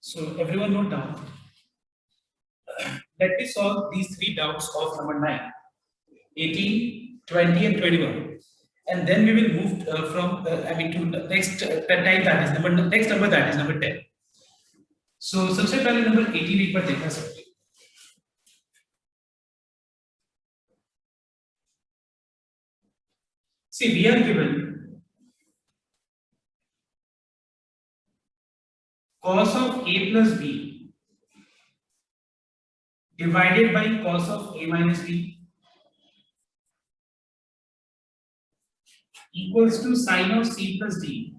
So everyone note down. Let me solve these three doubts of number 9, 18, 20 and 21. And then we will move from to the next time, that is number 10. So सबसे पहले number 18 एक बार देखना सकते हैं. See, we are given cos of a plus b divided by cos of a minus b equals to sin of c plus d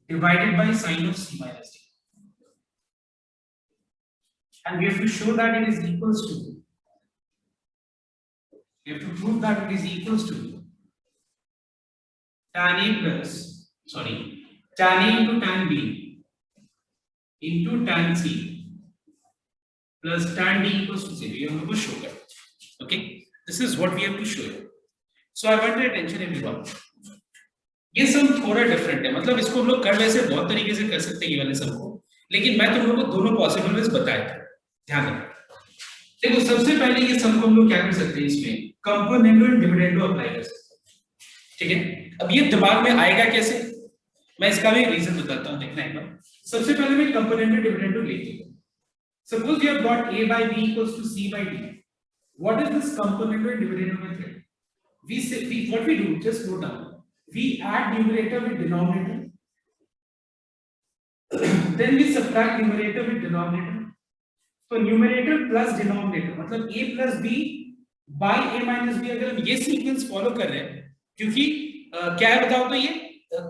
divided by sin of c minus d. And we have to show that it is equals to, we have to prove that it is equals to tan a plus, tan a into tan b into tan c plus tan d equals to 0. You have to show that. Okay, this is what we have to show you. So I want your attention everyone. ये सम थोड़ा different है, मतलब इसको हम लोग कर वैसे बहुत तरीके से कर सकते हैं ये वाले सम को, लेकिन मैं तुम लोगों को दोनों पॉसिबल वेज बताए थे. ध्यान रखो. देखो सबसे पहले ये सम को हम लोग क्या कर सकते हैं, इसमें कंपोनेंडो एंड डिविडेंडो अप्लाई कर सकते हैं. ठीक है, अब ये दिमाग में आएगा कैसे, मैं इसका भी रीजन बताता हूं, देखना एक बार. सबसे पहले मैं कंपोनेंडो डिविडेंडो लिख देता हूं. Suppose you have got a by b equals to c by d. What is this componendo and dividendo method? What we do, just note down. We add numerator with denominator, then we subtract numerator with denominator. So numerator plus denominator मतलब a plus b by a minus b. अगर हम ये sequence follow कर रहे हैं, क्योंकि क्या है बताओ तो, ये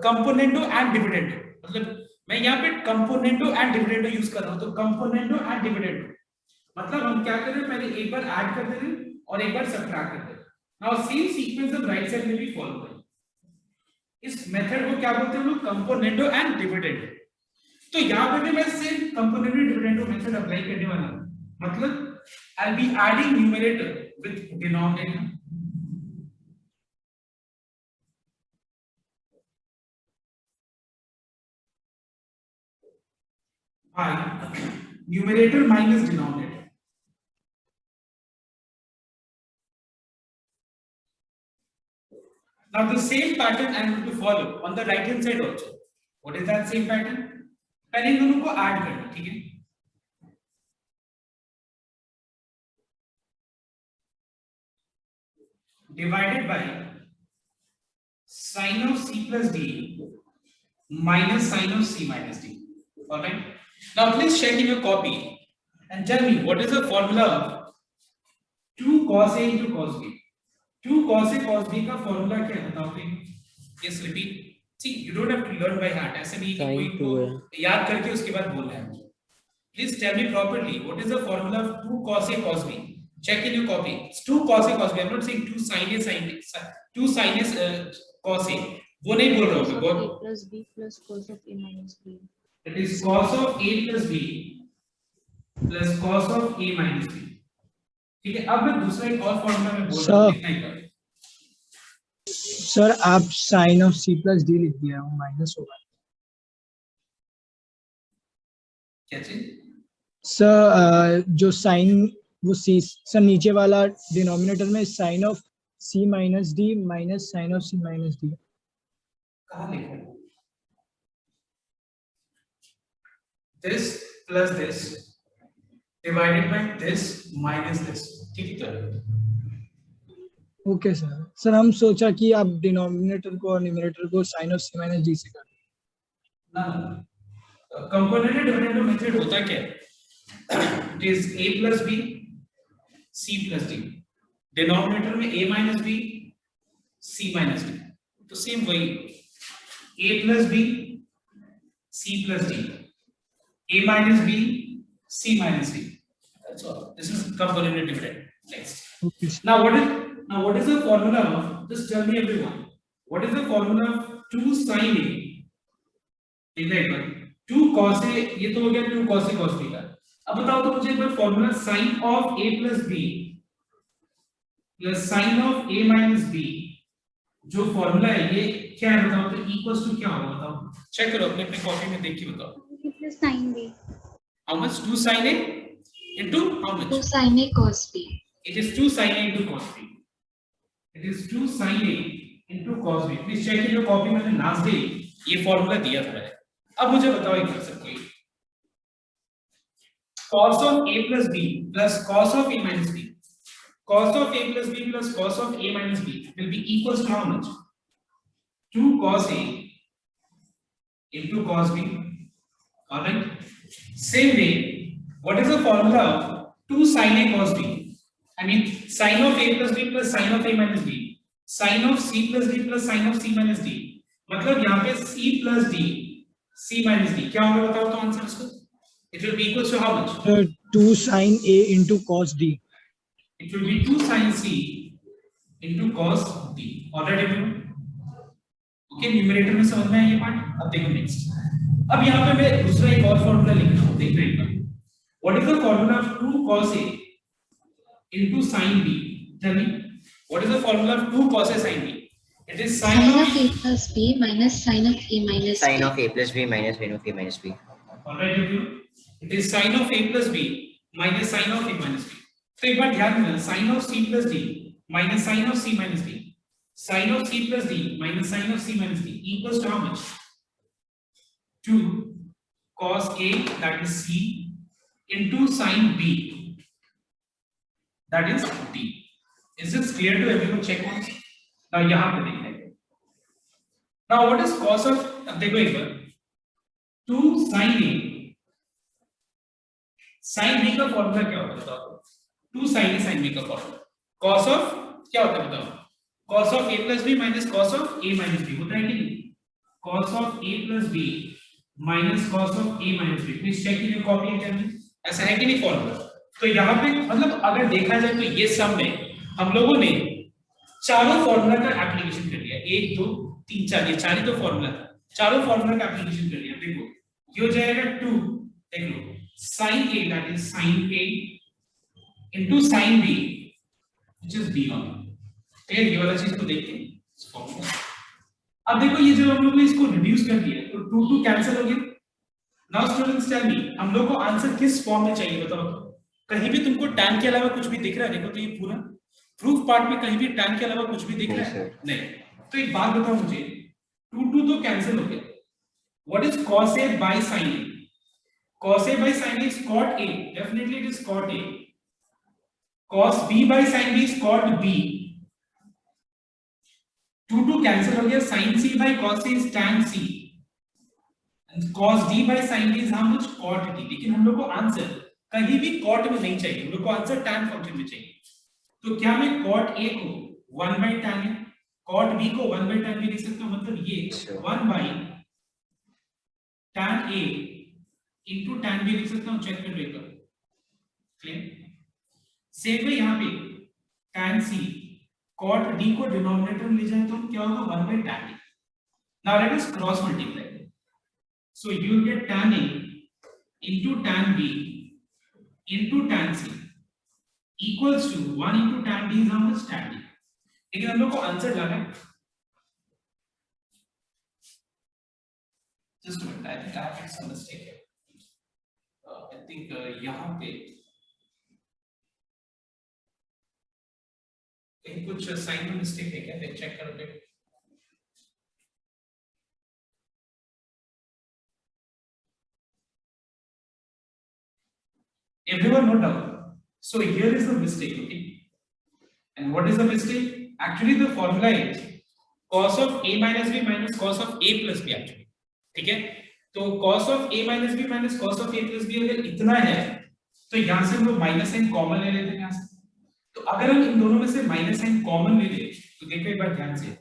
कंपोनेंडो एंड डिविडेंडो, मतलब मैं यहाँ पे कंपोनेंडो एंड डिविडेंडो यूज कर रहा हूँ. तो कंपोनेंडो एंड डिविडेंडो मतलब हम क्या कर रहे हैं, पहले एक बार ऐड कर दे रहे हैं और एक बार सब्ट्रैक्ट कर दे रहे हैं. नाउ सेम सीक्वेंस हम राइट साइड में भी फॉलो करें. इस मेथड को क्या बोलते हैं हम लोग, कंपोनेंडो एंड डिविडेंडो. तो यहां पे भी मैं same componendo dividendo method apply करने वाला हूं. मतलब I will be adding numerator with denominator. Bye numerator minus denominator. Now the same pattern I am going to follow on the right hand side also. What is that same pattern? पहले इन दोनों को add करना. ठीक है, divided by sin of c plus d minus sin of c minus d. All right. Now please check in your copy and tell me what is the formula of 2 cos a into cos b. 2 cos a cos b का formula क्या है बताओ तो. Yes repeat. See you don't have to learn by heart, ऐसे नहीं कि कोई को याद करके उसके बाद बोलना है. Please tell me properly what is the formula of 2 cos a cos b. Check in your copy. 2 cos a cos b. I am not saying 2 sin a sin a, 2 sin a cos a, वो नहीं बोल रहा हूं मैं. a plus b plus cos of a minus b. It is cos of a plus b plus cos of a minus b. ठीक है, अब मैं दूसरा एक और फॉर्मूला में बोल रहा हूं, लिखना ही. सर आप sine of C plus D लिख दिया, वो माइनस होगा. क्या चीज सर जो साइन वो सी, सर नीचे वाला डिनोमिनेटर में sine of C minus D minus sine of C minus D कहाँ लिखा है? this plus this divided by this minus this. ठीक है. Okay sir. सर हम सोचा कि आप डिनोमिनेटर को और न्यूमरेटर को sine of C minus D से कर. ना कंपोनेंट डिविडेंडो मेथड होता क्या है? It is a plus b c plus d. Denominator में a minus b c minus d. तो सेम वही a plus b c plus d, a minus b c minus d. That's all. This is component dividend. Next. Okay. Now what is the formula of, just tell me everyone, what is the formula of 2 sin a. ठीक है, 2 cos a, ये तो हो गया 2 cos a cos b का. अब बताओ तो मुझे एक बार formula sin of a plus b plus sin of a minus b, जो फॉर्मूला है ये क्या है बताओ, तो इक्वल्स टू क्या होगा बताओ, चेक करो अपने अपने कॉपी में देख के बताओ। Plus sine B. How much 2 sin a into how much? 2 sin a cos b। It is 2 sin a into cos b. It is 2 sin a into cos b. Please check कीजिए copy में, मैंने last day ये formula दिया था मैंने। अब मुझे बताओ एक बार सबको, cos of a plus b plus cos of a minus b, cos of a plus b plus cos of a minus b will be equals to how much? 2 cos a into cos b. All right, same way, what is the formula of 2 sin a cos b? I mean sin of a plus b plus sin of a minus b, sin of c plus d plus sin of c minus d, मतलब यहाँ पे c plus d c minus d क्या होगा बताओ तो answer इसको, it will be equals to how much? 2 sin a into cos d. It will be 2 sin c into cos d. Alright everyone? Okay, numerator में समझ में आया ये पार्ट। अब देखो नेक्स्ट, अब यहाँ पे मैं दूसरा एक और फॉर्मूला लिख रहा हूँ, देख रहे हैं। What is the formula of 2 cos a into sin b? Tell me, what is the formula of 2 cos a sin b? It is sin Sin of of a plus b minus sin of a minus Sin b। of a plus b minus sin of a minus b. Alright everyone? It is sin of a plus b minus sin of a minus b. तो एक बार ध्यान देना, sin of c plus d minus sin of c minus d, sin of c plus d minus sin of c minus d equals to how much? 2 cos a, that is c, into sin b, that is d. Is this clear to everyone? Check once. Now यहाँ पे देखना है। Now what is cos of, अब देखो एक बार, 2 sin a, sin b का formula क्या होता है बताओ? 2 sin a sin b का फॉर्मूला cos of क्या होता है बताओ? cos of a plus b minus cos of a minus b होता है कि नहीं? cos of a plus b minus cos of a minus b। Please check कीजिए कॉपी में, ऐसा है कि नहीं फॉर्मूला? तो यहाँ पे मतलब अगर देखा जाए तो ये सब में हम लोगों ने चारों फॉर्मूला का एप्लीकेशन कर लिया, 1 2 3 4, ये चार ही तो फॉर्मूला था, चारों फॉर्मूला का एप्लीकेशन कर लिया। देखो ये हो जाएगा 2, देख लो, sin a, that is sin a into sin b, which is b on। Clear? ये वाला चीज को देखते हैं। अब देखो ये जब हम लोग ने इसको रिड्यूस कर दिया तो 2 2 कैंसिल हो गया। नाउ स्टूडेंट्स टेल मी, हम लोग को आंसर किस फॉर्म में चाहिए बताओ तो? कहीं भी तुमको tan के अलावा कुछ भी दिख रहा है? देखो तो ये पूरा प्रूफ पार्ट में कहीं भी tan के अलावा कुछ भी दिख रहा है? नहीं। तो एक बात बताओ मुझे, 2 2 तो कैंसिल हो गया। What is cos a by sin a? cos a by sin a is cot a, definitely it is cot a। cos b by sin b is cot b। 2 2 cancel हो गया, sin c by cos c is tan c, and cos d by sin d is how much? cot d। लेकिन हम लोग को answer कहीं भी cot में नहीं चाहिए, हम लोग को आंसर tan फंक्शन में चाहिए। तो क्या मैं cot a को 1 by tan a, cot b को 1 by tan b लिख सकता हूँ? मतलब ये 1 by tan a into tan b लिख सकता हूँ। चेक कर लेगा, क्लियर? सेम है यहाँ पे tan c, cot d को डिनोमिनेटर में ले जाए तो क्या होगा? 1 by tan a। Now let us cross multiply। So you will get tan a into tan b into tan c equals to 1 into tan d is how much? tan d। लेकिन हम लोग को आंसर लाना है। Just a minute, I think I have made some mistake here। I think यहाँ पे कहीं कुछ साइन में मिस्टेक है क्या? देख चेक कर ले। Everyone note down. So here is the mistake, okay? And what is the mistake? Actually the formula is cos of a minus b minus cos of a plus b actually, ठीक है? तो cos of a minus b minus cos of a plus b अगर इतना है तो यहाँ से हम लोग माइनस साइन कॉमन ले लेते हैं यहाँ से। तो अगर हम इन दोनों में से माइनस साइन कॉमन ले ले तो देखो एक बार ध्यान से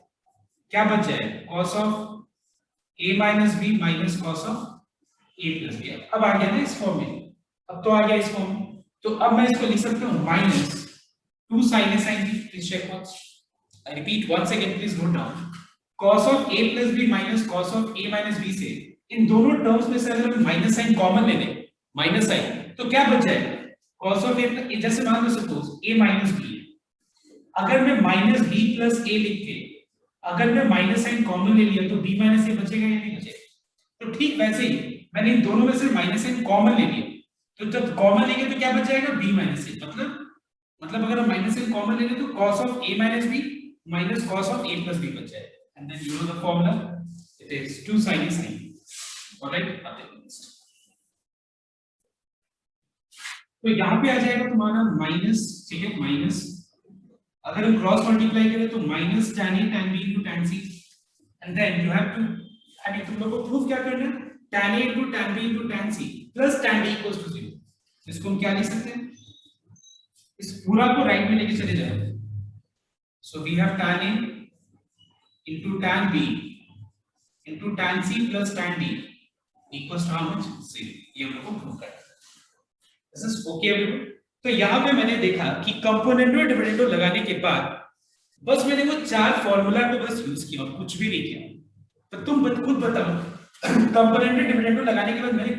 क्या बच जाएगा? cos of a minus b minus cos of a plus b। अब आ गया ना इस फॉर्म में, अब तो आ गया इस फॉर्म में। तो अब मैं इसको लिख सकता हूँ minus 2 sin a sin b। Please check once, I repeat once again, please note down. cos of a plus b minus cos of a minus b से इन दोनों टर्म्स में से अगर हम माइनस साइन कॉमन ले लें, माइनस साइन, तो क्या बच जाएगा? cos of a, जैसे मान लो सपोज a minus b, अगर मैं माइनस b plus a लिख के अगर मैं माइनस साइन कॉमन ले लिया तो b माइनस ए बचेगा या नहीं बचेगा? तो ठीक वैसे ही मैंने इन दोनों में से माइनस साइन कॉमन ले लिया, तो जब कॉमन लेंगे तो क्या बच जाएगा? b माइनस ए। मतलब अगर हम माइनस साइन कॉमन ले लें तो cos of a minus b minus cos of a plus b बच जाएगा। And then you know the formula, it is 2 sin a sin b। Alright, आते हैं नेक्स्ट। तो यहाँ पे आ जाएगा तुम्हारा माइनस, ठीक है, माइनस अगर हम क्रॉस मल्टीप्लाई करें तो minus tan a tan b into tan c, and then you have to, अभी तुम लोग को प्रूफ क्या करना है? tan a into tan b into tan c plus tan d equals to 0। इसको हम क्या लिख सकते हैं? इस पूरा को राइट में लेके चले जाओ। So we have tan a into tan b into tan c plus tan d equals to how much? 0। ये हम लोग को प्रूव करना है। This is okay everyone. तो यहाँ पे मैंने देखा कि कंपोनेंटो और डिविडेंडो लगाने के बाद बस मैंने वो चार फॉर्मूला को बस यूज किया और कुछ भी नहीं किया। तो तुम खुद बताओ, कंपोनेंटो डिविडेंडो लगाने के बाद मैंने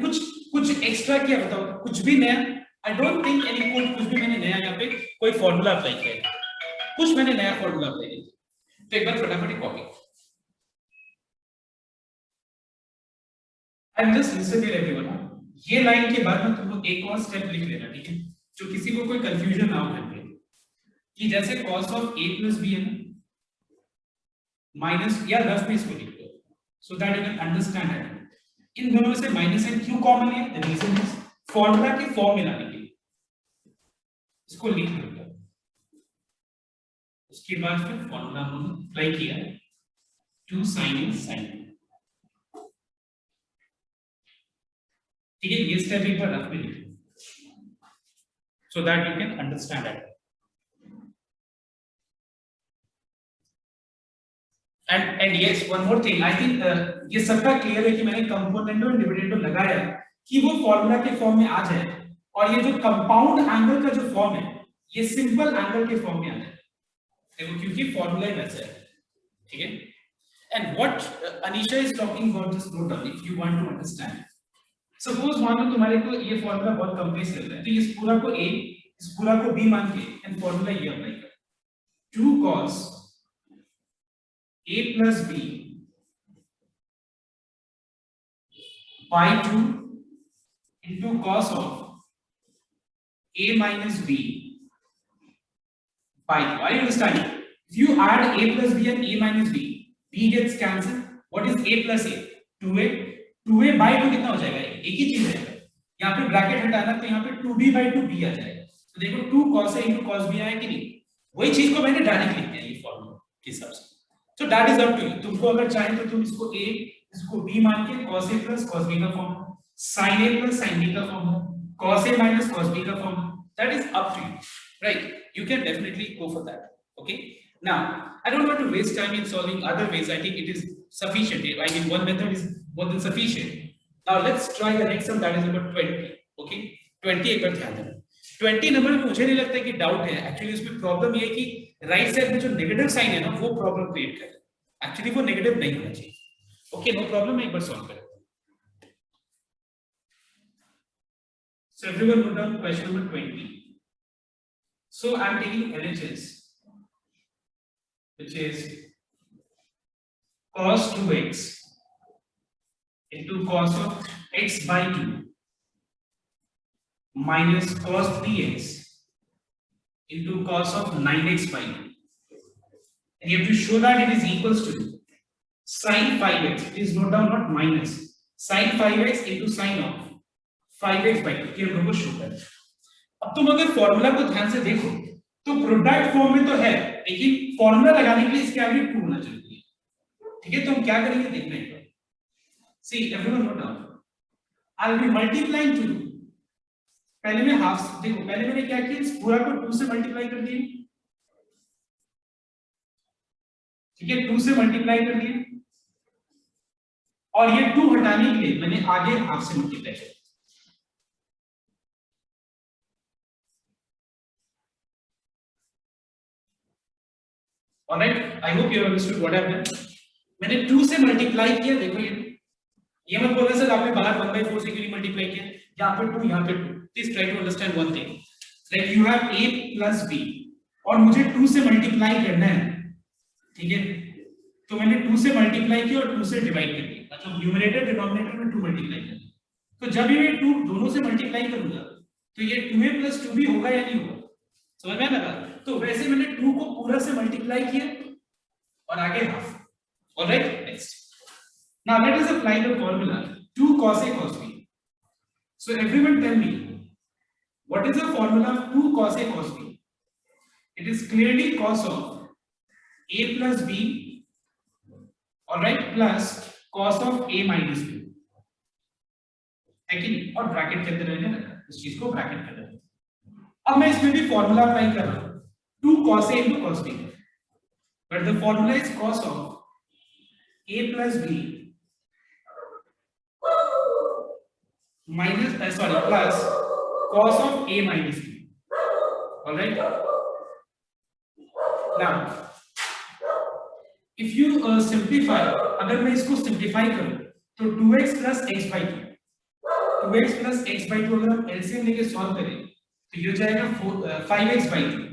कुछ एक्स्ट्रा किया? बताओ कुछ भी नया? आई डोंट थिंक एनी कुछ भी मैंने नया यहाँ पे कोई फॉर्मूला अप्लाई किया, कुछ मैंने नया फॉर्मूला अप्लाई किया। तो एक बार फटाफट copy, and just listen here everyone. ये लाइन के बाद में तुमको एक और स्टेप लिख लेना, ठीक है, जो किसी को कोई कंफ्यूजन ना हो करके, कि जैसे cos of a plus b है ना, माइनस या रफ में इसको लिख दो so that you can understand it. इन दोनों में से माइनस एंड क्यों कॉमन है? द रीजन इज फॉर्मूला के फॉर्म में लाने के लिए इसको लिख लो। उसके बाद फिर फॉर्मूला हमने अप्लाई किया 2 sin a sin b, ठीक है। ये स्टेप एक बार रफ में लिख लो so that you can understand it. And yes, one more thing, I think ये सबका क्लियर है कि मैंने कंपोनेंटो और डिविडेंडो लगाया कि वो फॉर्मूला के फॉर्म में आ जाए, और ये जो कंपाउंड एंगल का जो फॉर्म है ये सिंपल एंगल के फॉर्म में आ जाए, देखो क्योंकि फॉर्मूला ही वैसा है, ठीक है। And what Anisha is talking about, this note down if you want to understand. Suppose मान लो तुम्हारे को ये फॉर्मूला बहुत कॉम्प्लेक्स लग रहा है, तो इस पूरा को a, इस पूरा को b मान के एंड फॉर्मूला ये अप्लाई कर 2 cos a plus b by 2 into cos of a minus b by 2. Are you understanding? If you add a plus b and a minus b, b gets cancelled. What is a plus a? 2a. 2a by 2 कितना हो जाएगा? एक ही चीज है। यहाँ पे bracket हटाना तो यहाँ पे 2b by 2b आ जाएगा। तो देखो 2 cos a into cos b आया कि नहीं? वही चीज को मैंने डायरेक्ट लिख दिया ये फॉर्मूला के हिसाब से। So that is up to you. तुमको अगर चाहे तो तुम इसको a, इसको b मान के cos a plus cos b का formula, sin a plus sin b का formula, cos a minus cos b का formula, that is up to you, right? You can definitely go for that. Okay. Now I don't want to waste time in solving other ways. I think it is sufficient. I mean one method is more than sufficient. Now let's try the next one, that is number 20. Okay. 20 एक बार ध्यान देना। 20 number में मुझे नहीं लगता कि doubt है। Actually इसमें प्रॉब्लम ये है कि राइट साइड में जो नेगेटिव साइन है ना वो प्रॉब्लम क्रिएट कर रहा है। एक्चुअली वो नेगेटिव नहीं होना चाहिए। ओके, नो प्रॉब्लम, एक बार सॉल्व करें। So everyone note down question number 20. So I am taking LHS, which is cos 2x into cos of x by 2 minus cos 3x into cos of 9x by 2. And you have to show that it is equals to sin 5x. Please note down, not minus. Sin 5x into sin of 5x by 2 ये हम लोग को show करें। अब तुम अगर formula को ध्यान से देखो तो प्रोडक्ट फॉर्म में तो है, लेकिन फॉर्मूला लगाने के लिए इसके आगे 2 होना चाहिए, ठीक है। तो हम क्या करेंगे देखना एक बार। See everyone note down. I will be multiplying 2. पहले मैं हाफ देखो, पहले मैंने क्या किया, इस पूरा को 2 से मल्टीप्लाई कर दिया, ठीक है, 2 से मल्टीप्लाई कर दिया, और ये 2 हटाने के लिए मैंने आगे हाफ से मल्टीप्लाई किया। Alright, I hope you have understood what I have done. मैंने 2 से मल्टीप्लाई किया, देखो ये मत बोलना सर आपने बाहर 1/4 से क्यों मल्टीप्लाई किया, यहाँ पे 2 यहाँ पे 2। Please try to understand one thing, like you have a plus b और मुझे 2 से मल्टीप्लाई करना है, ठीक है। तो मैंने 2 से मल्टीप्लाई किया और 2 से डिवाइड कर दिया, मतलब न्यूमरेटर डिनोमिनेटर में 2 मल्टीप्लाई कर दिया। तो जब भी मैं 2 दोनों से मल्टीप्लाई करूंगा तो ये 2a + 2b होगा या नहीं होगा, समझ में आ रहा? तो वैसे मैंने 2 को पूरा से मल्टीप्लाई किया और आगे half. Alright, next now let us apply the formula 2 cos a cos b. So everyone tell me, what is the formula of 2 cos a cos b? It is clearly cos of a plus b, alright, plus cos of a minus b, है कि नहीं? और bracket के अंदर रहने लगा, इस चीज को ब्रैकेट कर देते हैं। अब मैं इसमें भी फॉर्मूला अप्लाई कर रहा हूं 2 cos a into cos b, but the formula is cos of a plus b minus plus cos of a minus b. All right, now if you simplify, अगर मैं इसको सिंप्लीफाई करूं तो 2x plus x by 2, 2x plus x by 2 अगर हम LCM लेके solve करें तो ये हो जाएगा 5x by 2,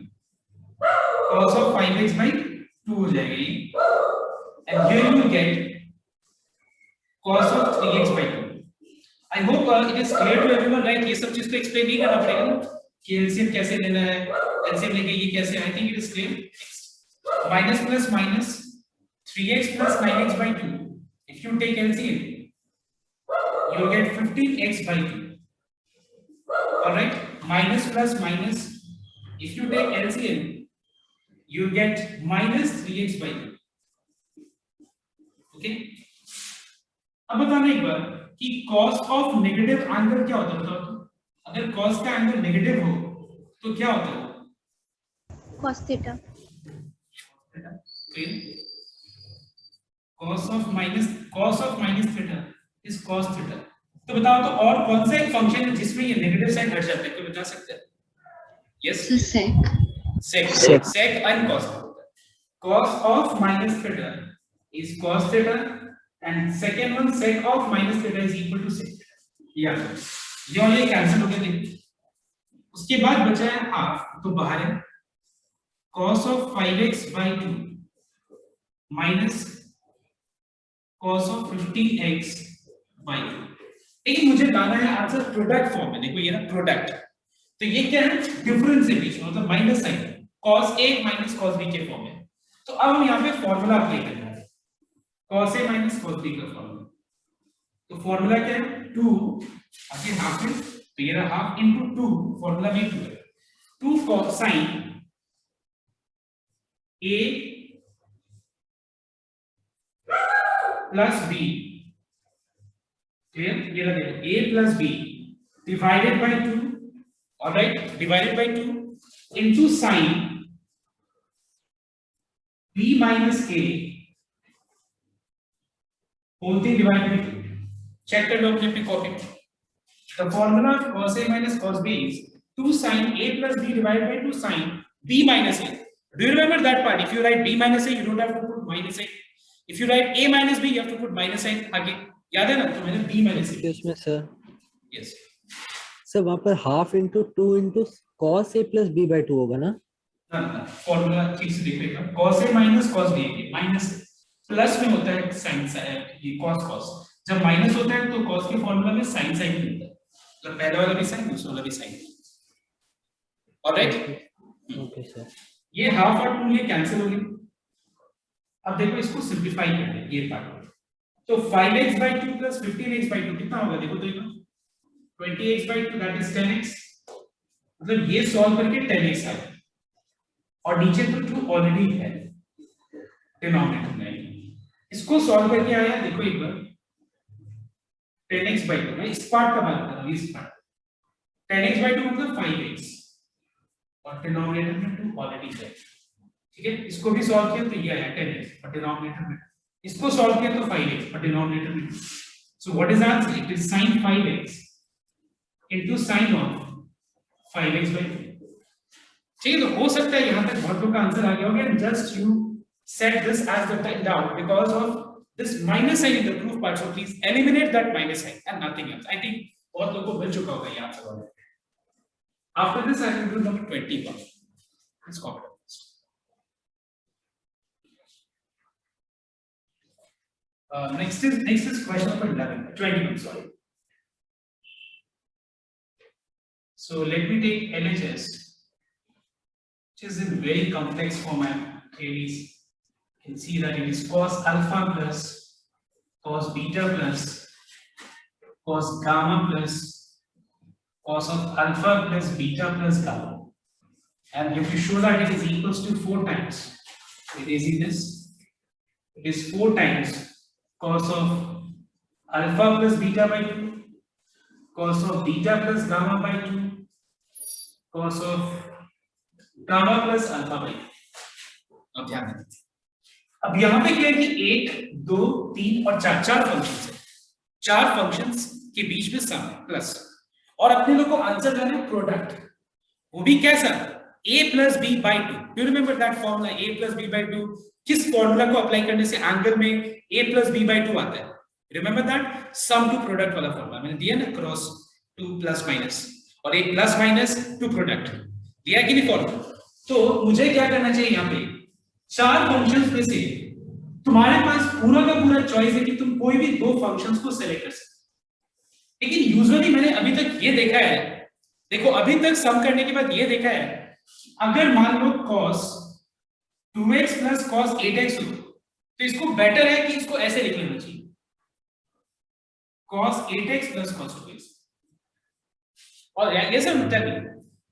cos of 5x by 2 हो जाएगा ये, and here you get cos of 3x by 2. I hope it is clear to everyone, right? ये सब चीज तो एक्सप्लेन नहीं करना पड़ेगा ना कि एलसीएम कैसे लेना है, एलसीएम लेके ये कैसे, I think it is clear. Minus plus minus 3x plus 9x by 2. If you take LCM, you will get 15x by 2. All right. Minus plus minus. If you take LCM, you will get minus 3x by 2. Okay. अब बताना एक बार कि cos of negative angle क्या होता है, बताओ तो? अगर cos का एंगल नेगेटिव हो तो क्या होता है? cos theta. cos of minus theta is cos theta. तो बताओ तो और कौन सा एक फंक्शन है जिसमें ये नेगेटिव साइन हट जाता है, कोई बता सकता है? Yes, So sec and cos. Cos of minus theta is cos theta and second one sec of minus theta is equal to sec theta. ये और ये कैंसिल हो गया, देखिए। उसके बाद बचा है हाफ, तो बाहर है cos of 5x by 2 minus cos of 15x by 2. लेकिन मुझे लाना है आंसर प्रोडक्ट फॉर्म में, देखो ये ना प्रोडक्ट, तो ये क्या है? डिफरेंस है बीच में, मतलब minus sign, cos a minus cos b के फॉर्म में। तो अब हम यहाँ पे फॉर्मूला अप्लाई कर रहे हैं cos a minus cos b का फॉर्मूला। तो फॉर्मूला क्या है? 2 आगे हाफ है, तो ये रहा हाफ इनटू 2, फॉर्मूला में 2 है, 2 cos sin a plus b, clear? ये रहा देखो a plus b divided by 2, all right, divided by 2 into sin b minus a whole thing divided by 2. Check कर लो अपनी copy. The formula of cos a minus cos b is 2 sin a plus b divided by 2 sin b minus a. Do you remember that part? If you write b minus a, you don't have to put minus a. If you write a minus b, you have to put minus a आगे, याद है ना? तो मैंने b minus a। इसमें sir, Yes. Sir वहाँ पर half into 2 into cos a plus b by 2 होगा ना? ना फॉर्मूला ठीक से देखिएगा, cos a minus cos b minus plus में होता है sin ये cos, जब माइनस होता है तो cos के फॉर्मूला में sin मिलता है, मतलब पहला वाला भी sin, दूसरा वाला भी sin। Alright, okay sir. ये हाफ और 2 ये कैंसिल हो गए। अब देखो इसको सिंपलीफाई करते हैं ये पार्ट, तो 5x by 2 plus 15x by 2 कितना होगा? देखो तो 20x by 2 that is 10x, मतलब ये सॉल्व करके 10x आ गया और नीचे तो 2 ऑलरेडी है डिनोमिनेटर में, इसको सॉल्व करके आया, देखो एक बार 10x by 2, मैं इस पार्ट का बात कर रहा हूं, इस पार्ट 10x by 2 मतलब 5x और डिनोमिनेटर में 2 ऑलरेडी है, ठीक है? इसको भी सॉल्व किया तो ये आया 10x और डिनोमिनेटर में, इसको सॉल्व किया तो 5x और डिनोमिनेटर में, so what is answer? It is sin 5x into sin of 5x by 2। ठीक है, तो हो सकता है यहां तक बहुत लोग का आंसर आ गया होगा, and just you set this as the doubt because of this minus sign in the proof part, so please eliminate that minus sign and nothing else. I think बहुत लोगों को मिल चुका होगा ये answer. After this I will do number 21. Let's copy. Next is question number 11, 21, sorry. So let me take LHS, which is in very complex format. Ladies, you can see that it is cos alpha plus cos beta plus cos gamma plus cos of alpha plus beta plus gamma, and you have to show that it is equals to 4 times. It is in this. It is 4 times cos of alpha plus beta by 2, cos of beta plus gamma by 2, cos of gamma plus alpha by 2. अब ध्यान दें, अब यहां पे क्या है कि 1 2 3 और 4 फंक्शंस है, 4 फंक्शंस के बीच में सम प्लस, और अपने लोग को आंसर करना है प्रोडक्ट, वो भी कैसा, a plus b by 2. Do you remember that formula a plus b by 2? किस फॉर्मूला को अप्लाई करने से एंगल में a plus b by 2 आता है? Remember that sum to product वाला फॉर्मूला मैंने दिया ना, क्रॉस टू प्लस माइनस और a plus minus two product दिया कि नहीं फॉर्मूला? तो मुझे क्या करना चाहिए, यहाँ पे 4 फंक्शंस में से तुम्हारे पास पूरा का पूरा चॉइस है कि तुम कोई भी 2 फंक्शंस को सेलेक्ट कर सकते, लेकिन यूजुअली मैंने अभी तक ये देखा है, देखो अभी तक सम करने के बाद ये देखा है, अगर मान लो cos 2x plus cos 8x हो तो इसको बेटर है कि इसको ऐसे लिख लेना चाहिए, cos 8x plus cos 2x, और ये सब होता है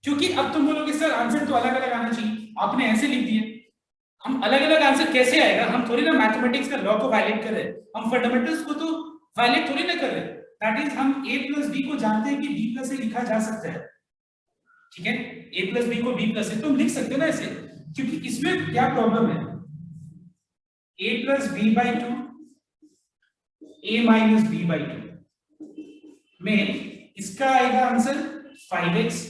क्योंकि अब तुम बोलोगे सर आंसर तो अलग अलग आना चाहिए, आपने ऐसे लिख दिए, हम अलग अलग आंसर कैसे आएगा? हम थोड़ी ना मैथमेटिक्स का लॉ को वायलेट कर रहे हैं, हम फंडामेंटल्स को तो वायलेट थोड़ी ना कर रहे हैं, दैट इज हम a plus b को जानते हैं कि b plus a लिखा जा सकता है, ठीक है, a plus b को b plus a तुम लिख सकते हो ना ऐसे, क्योंकि इसमें क्या प्रॉब्लम है, a plus b by 2 a minus b by 2 में इसका आएगा आंसर 5x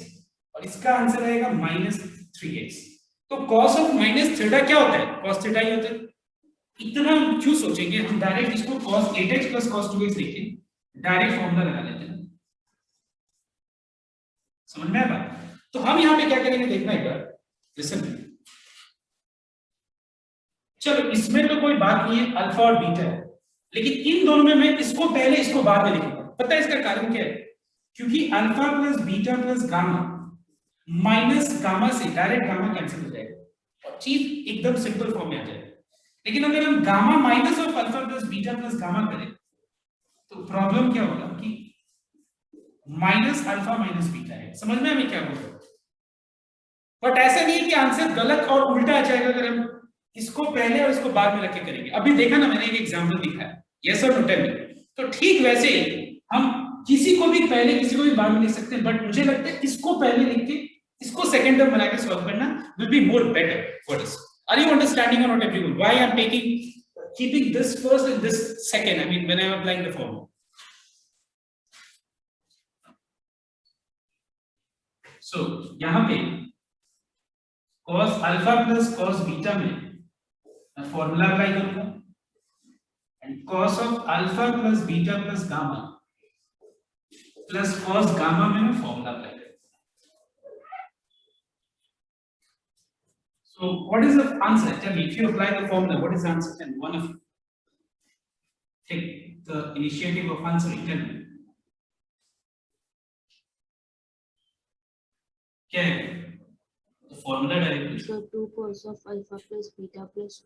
और इसका आंसर आएगा -3x, तो cos ऑफ माइनस थीटा क्या होता है, cos थीटा ही होता है, इतना क्यों सोचेंगे, हम डायरेक्ट इसको cos 8x plus cos 2x लिखे, डायरेक्ट फॉर्मूला लगा लेते हैं, समझ में आया? तो हम यहाँ पे क्या करेंगे देखना एक बार, लिसन, चलो इसमें तो कोई बात नहीं है, अल्फा और बीटा है, लेकिन इन दोनों में मैं इसको पहले इसको बाद में लिखूंगा, पता है इसका कारण क्या है, क्योंकि alpha plus beta plus gamma minus gamma से डायरेक्ट गामा कैंसिल हो जाएगा और चीज एकदम सिंपल फॉर्म में आ जाएगा, लेकिन अगर हम gamma minus of alpha plus beta plus gamma करें तो प्रॉब्लम क्या होगा कि माइनस अल्फा माइनस बीटा है, समझ में हमें क्या बोल रहे हैं? बट ऐसा नहीं है कि आंसर गलत और उल्टा आ जाएगा अगर हम इसको पहले और इसको बाद में रख के करेंगे, अभी देखा ना मैंने एक एग्जांपल दिखाया, यस और नो टेल मी, तो ठीक वैसे हम किसी को भी पहले किसी को भी बाद में लिख सकते हैं, बट मुझे लगता है इसको पहले लिख के इसको सेकंड टर्म बना के सॉल्व करना will be more better for this. Are you understanding or not everyone why I am keeping this first and this second, I mean when I am applying the formula. So यहां पे cos alpha plus cos beta में मैं formula apply करूंगा, and cos of alpha plus beta plus gamma plus cos gamma में मैं formula apply करूंगा. So what is the answer? Tell me, if you apply the formula, what is the answer? Then one of you take the initiative of answering. Tell me. क्या है? The formula directly. So 2 cos of alpha plus beta plus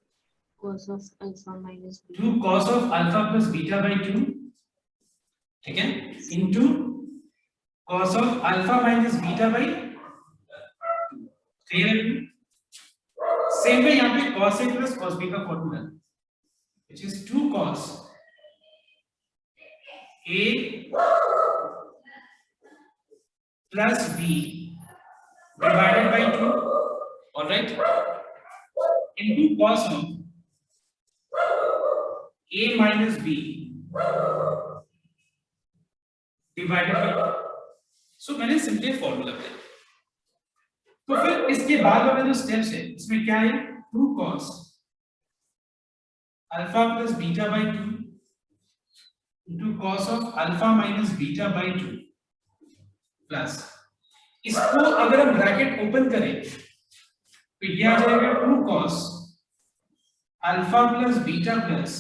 cos of alpha minus beta. 2 cos of alpha plus beta by 2, ठीक है, into cos of alpha minus beta by 2. Clear है? Same है यहाँ पे cos a plus cos b का formula, which is 2 cos a plus b divided by 2, all right, into cos of a minus b divided by 2. So मैंने simply formula apply, तो फिर इसके बाद वाले जो स्टेप्स है इसमें क्या है, 2 cos alpha plus beta by 2 into cos of alpha minus beta by 2 plus, इसको अगर हम ब्रैकेट ओपन करें तो ये आ जाएगा 2 cos alpha plus beta plus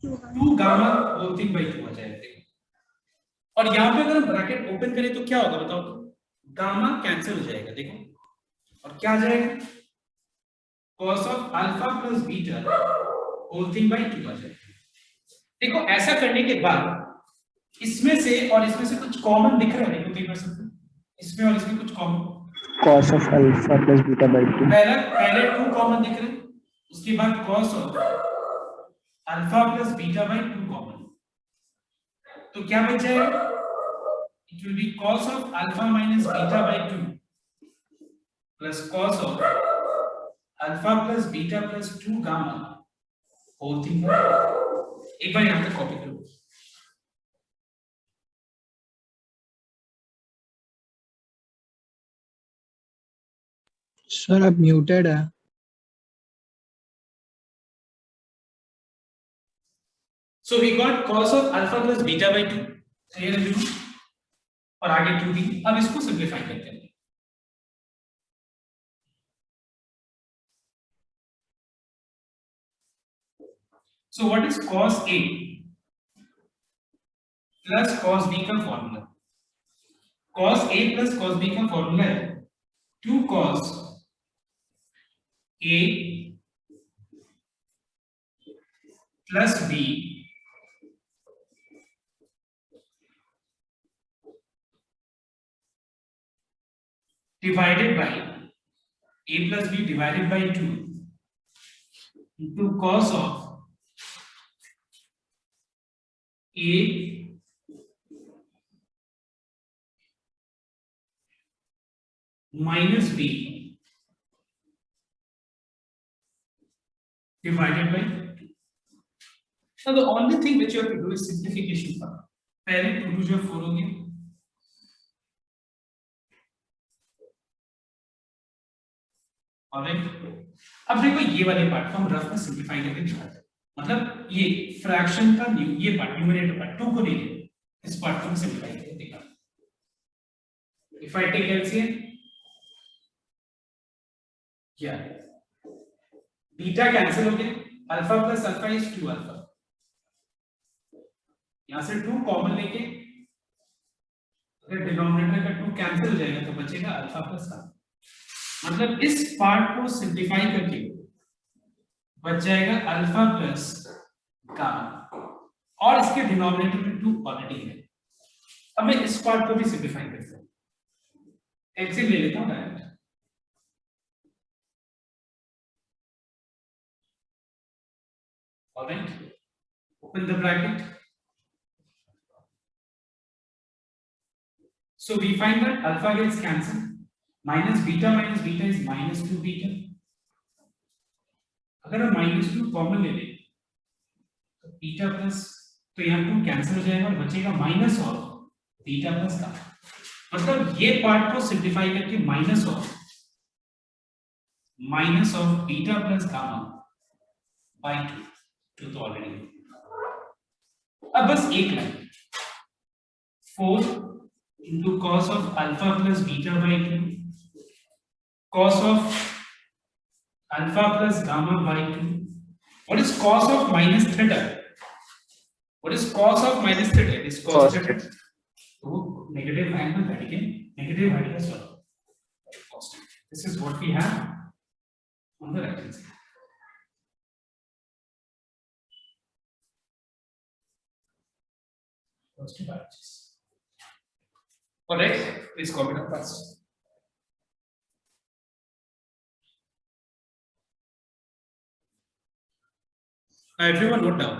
2 gamma whole thing by 2 आ जाएगा। देखो और यहाँ पे अगर हम ब्रैकेट ओपन करें तो क्या होगा बताओ तो, गामा कैंसिल हो जाएगा देखो, और क्या आ जाएगा, cos of alpha plus beta whole thing by 2 आ जाएगा। देखो ऐसा करने के बाद इसमें से और इसमें से कुछ कॉमन दिख रहा है, देखो कई बार सकते इसमें और इसमें कुछ common, cos of alpha plus beta by 2. पहले 2 कॉमन दिख रहे हैं, उसके बाद cos of alpha plus beta by 2 common, तो क्या बच जाएगा, it will be cos of alpha minus beta by 2 plus cos of alpha plus beta plus 2 gamma whole thing. एक बार यहां तक कॉपी करो। सर आप म्यूटेड है। So we got cos of alpha plus beta by 2, clear है बिल्कुल, और आगे 2 भी। अब इसको सिंपलीफाई करते हैं। So what is cos A plus cos B का formula, cos A plus cos B का फॉर्मूला है 2 cos A plus B divided by A plus B divided by 2 into cos of A minus B divided by 2. Now the only thing which you have to do is simplification part. पहले 2 2 जो 4 हो गया, अब देखो ये वाले part को हम रफ में सिंपलीफाई करके दिखाते हैं, मतलब ये फ्रैक्शन का ये पार्ट न्यूमरेटर पार्ट 2 को ले ले, इस पार्ट को हम सिंपलीफाई करके दिखाते हैं। इफ आई टेक एलसीएम, क्या बीटा कैंसिल हो गया, alpha plus alpha is 2 alpha, यहां से 2 कॉमन लेके अगर डिनोमिनेटर का 2 कैंसिल हो जाएगा तो बचेगा अल्फा प्लस अल्फा, मतलब इस पार्ट को सिंप्लीफाई करके बच जाएगा अल्फा प्लस गामा, और इसके डिनोमिनेटर में 2 ऑलरेडी है। अब मैं इस पार्ट को भी सिंप्लीफाई करता हूं, एलसीएम ले लेता हूं direct. Alright, open the bracket, so we find that alpha gets cancelled, minus beta is minus 2 beta, अगर हम -2 कॉमन ले लें तो बीटा प्लस, तो यहाँ 2 कैंसिल हो जाएगा और बचेगा माइनस ऑफ बीटा प्लस का, मतलब ये पार्ट को सिंप्लीफाई करके minus of beta plus gamma by 2 तो ऑलरेडी। अब बस एक line 4 into cos of alpha plus beta by 2 cos of alpha plus gamma by 2. What is cos of minus theta? What is cos of minus theta? It is cos theta. So negative angle that again negative height as well. Cos theta. This is what we have on the right hand side. First two branches. Alright, please copy it up first. Now everyone note down.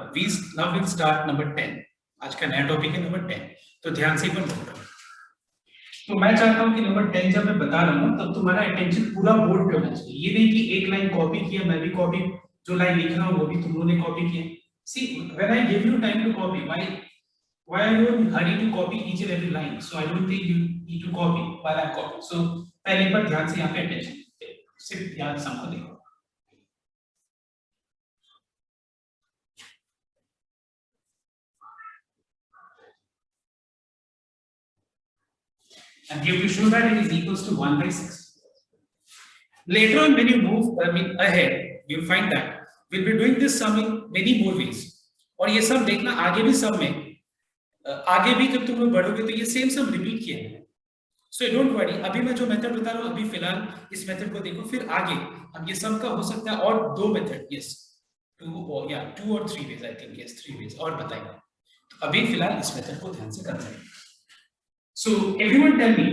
Now we'll start number 10. आज का नया topic है number 10. तो ध्यान से एक बार note करो। तो मैं चाहता हूँ कि नंबर 10 जब मैं बता रहा हूँ तब तुम्हारा अटेंशन पूरा बोर्ड पे होना चाहिए। ये नहीं कि एक लाइन कॉपी किया, मैं भी कॉपी, जो लाइन लिख रहा हूँ वो भी तुम लोगों ने कॉपी किया। See, when I give you time to copy, why are you in hurry to copy each and every line? So I don't think you need to copy while I'm copying. So पहले पर ध्यान से यहाँ पे attention, सिर्फ ध्यान सबको देखो। And you have to show that it is equals to 1 by 6. Later on, when you move ahead, you'll find that we'll be doing this sum in many more ways. और ये सब देखना आगे भी सब में, आगे भी जब तुम लोग बढ़ोगे तो ये सेम सब रिपीट किया है। सो डोंट वरी, अभी मैं जो मेथड बता रहा हूँ अभी फिलहाल इस मेथड को देखो, फिर आगे अब ये सब का हो सकता है और 2 मेथड, यस 2 और 3 ways, I think yes 3 ways और बताएंगे। तो अभी फिलहाल इस मेथड को ध्यान से करना है। So everyone tell me,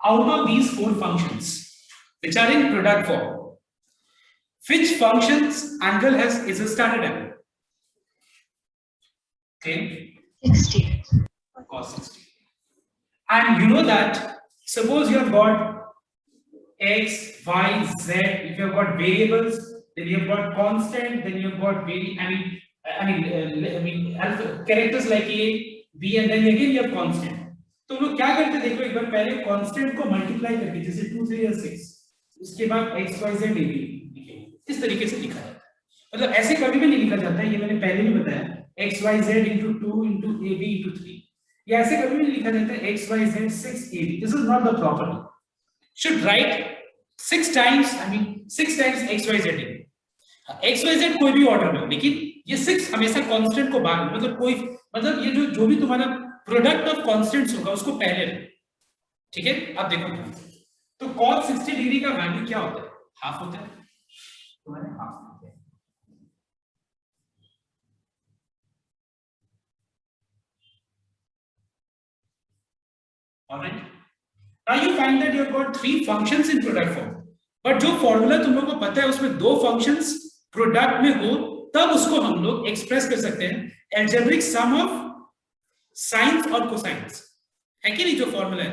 out of these 4 functions which are in product form, which functions angle is a standard angle? Okay, 60. cos 60. And you know that suppose you have got x, y, z, if you have got variables, then you have got constant, then you have got alpha characters like a, b, and then again you have constant. तो लोग क्या करते देखो एक बार, पहले constant को multiply करके, जैसे 2 3 और 6, उसके बाद x y z a b, इस तरीके से लिखा जाता है। मतलब ऐसे कभी भी नहीं लिखा जाता है, ये मैंने पहले भी बताया, x y z into 2 into a b into 3, ये ऐसे कभी भी नहीं लिखा जाता है x y z 6 a b, this is not the proper way. Should write 6 times, I mean 6 times x y z a b, x y z कोई भी ऑर्डर में, लेकिन ये 6 हमेशा कांस्टेंट को बाद, मतलब कोई, मतलब ये जो भी तुम्हारा प्रोडक्ट ऑफ कांस्टेंट्स होगा उसको पहले रखो, ठीक है। अब देखो तो cos 60 डिग्री का वैल्यू क्या होता है, हाफ होता है, तुम्हारे हाफ होता है। Alright, now you find that you have got 3 functions in product form, but जो फॉर्मूला तुम लोगों को पता है उसमें 2 फंक्शंस प्रोडक्ट में हो, तब उसको हम लोग एक्सप्रेस कर सकते हैं अलजेब्रिक सम ऑफ साइंस और कोसाइंस, है कि नहीं जो फॉर्मूला है।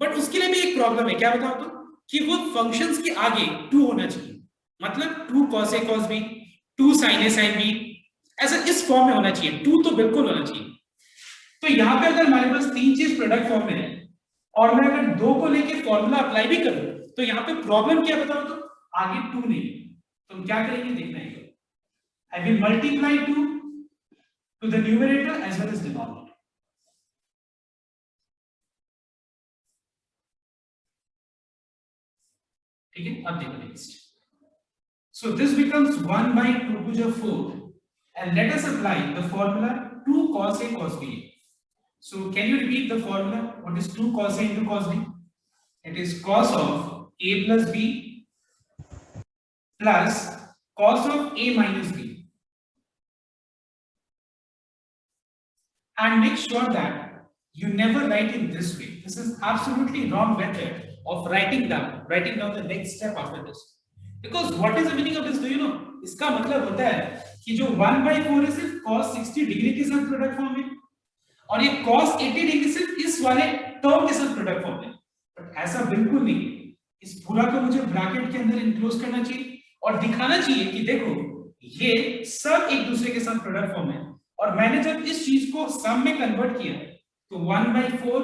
बट उसके लिए भी एक प्रॉब्लम है, क्या बताओ तो, कि वो फंक्शंस के आगे 2 होना चाहिए, मतलब 2 cos a cos b, 2 sin a sin b, ऐसा इस फॉर्म में होना चाहिए, 2 तो बिल्कुल होना चाहिए। तो यहाँ पे अगर हमारे पास 3 चीज प्रोडक्ट फॉर्म में है और मैं अगर 2 को लेके फॉर्मूला अप्लाई भी करूं, तो यहाँ पे प्रॉब्लम क्या बताओ तो, आगे 2 नहीं, तो हम क्या करेंगे देखना है, I will multiply 2 to the numerator as well as denominator, ठीक है। अब देखो next, so this becomes 1 by 2 to the 4, and let us apply the formula 2 cos a cos b. So can you repeat the formula? What is 2 cos a into cos b? It is cos of a plus b plus cos of a minus b. And make sure that you never write in this way. This is absolutely wrong method of writing down the next step after this. Because what is the meaning of this? Do you know? इसका मतलब होता है कि जो 1/4 है सिर्फ cos 60 degree के साथ प्रोडक्ट फॉर्म में, और ये cos 80 डिग्री सिर्फ इस वाले टर्म के साथ प्रोडक्ट फॉर्म में। बट ऐसा बिल्कुल नहीं, इस पूरा को मुझे ब्रैकेट के अंदर इंक्लोज करना चाहिए और दिखाना चाहिए कि देखो ये सब एक दूसरे के साथ प्रोडक्ट फॉर्म है, और मैंने जब इस चीज को सम में कन्वर्ट किया तो 1/4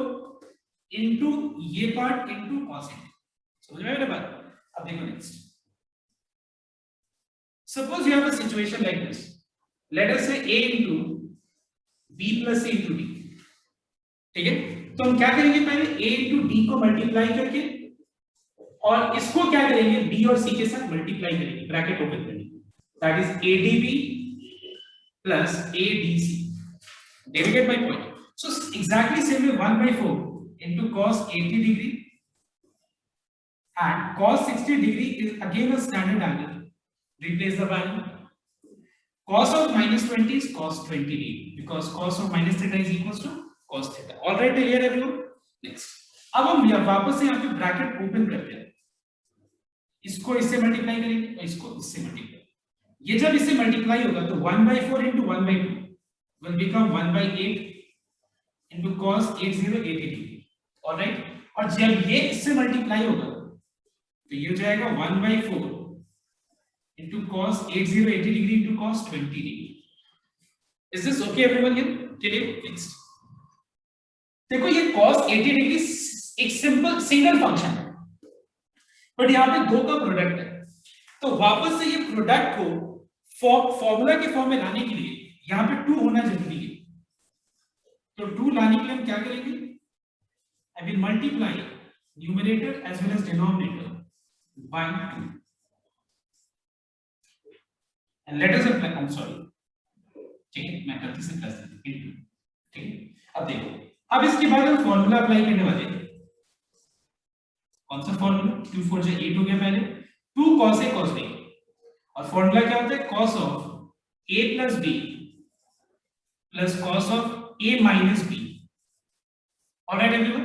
इनटू ये पार्ट इनटू cos 80, समझ में आ रहा बात। अब देखो next, suppose you have a situation like this, let us say a into b plus c into d, ठीक है। तो हम क्या करेंगे, पहले a into d को मल्टीप्लाई करके और इसको क्या करेंगे b और c के साथ मल्टीप्लाई करेंगे, ब्रैकेट ओपन करेंगे, that is adb plus adc, did you get my point? So exactly same way 1/4 into cos 80 degree and cos 60 degree is again a standard angle, replace the value, cos of -20 is cos 20 degree because cos of -theta is equals to cos theta. All right, clear everyone? Next, अब हम वापस से यहाँ पे bracket open करते हैं, इसको इससे मल्टीप्लाई करेंगे और इसको इससे मल्टीप्लाई, ये जब इससे मल्टीप्लाई होगा तो 1/4 into 1/2 will become 1/8 into cos 80 degree, all right। और जब ये इससे मल्टीप्लाई होगा तो ये हो जाएगा 1/4 into cos 80 degree into cos 20 degree. Is this okay everyone here? Today next, देखो ये cos 80 degree एक सिंपल सिंगल फंक्शन है, बट यहाँ पे 2 का प्रोडक्ट है, तो वापस से ये प्रोडक्ट को फॉर्मूला के फॉर्म में लाने के लिए यहाँ पे 2 होना जरूरी है। तो 2 लाने के लिए हम क्या करेंगे, I will multiply numerator as well as denominator by 2. And let us apply, I'm sorry, ठीक है, मैं गलती से प्लस दे दिया, ठीक है। अब देखो, अब इसके बाद हम फॉर्मूला अप्लाई करने वाले हैं। कौन सा फॉर्मूला? 2 4 जा 8 हो गया पहले, 2 cos a cos b, और फॉर्मूला क्या होता है? cos of a plus b plus cos of a minus b। Alright everyone,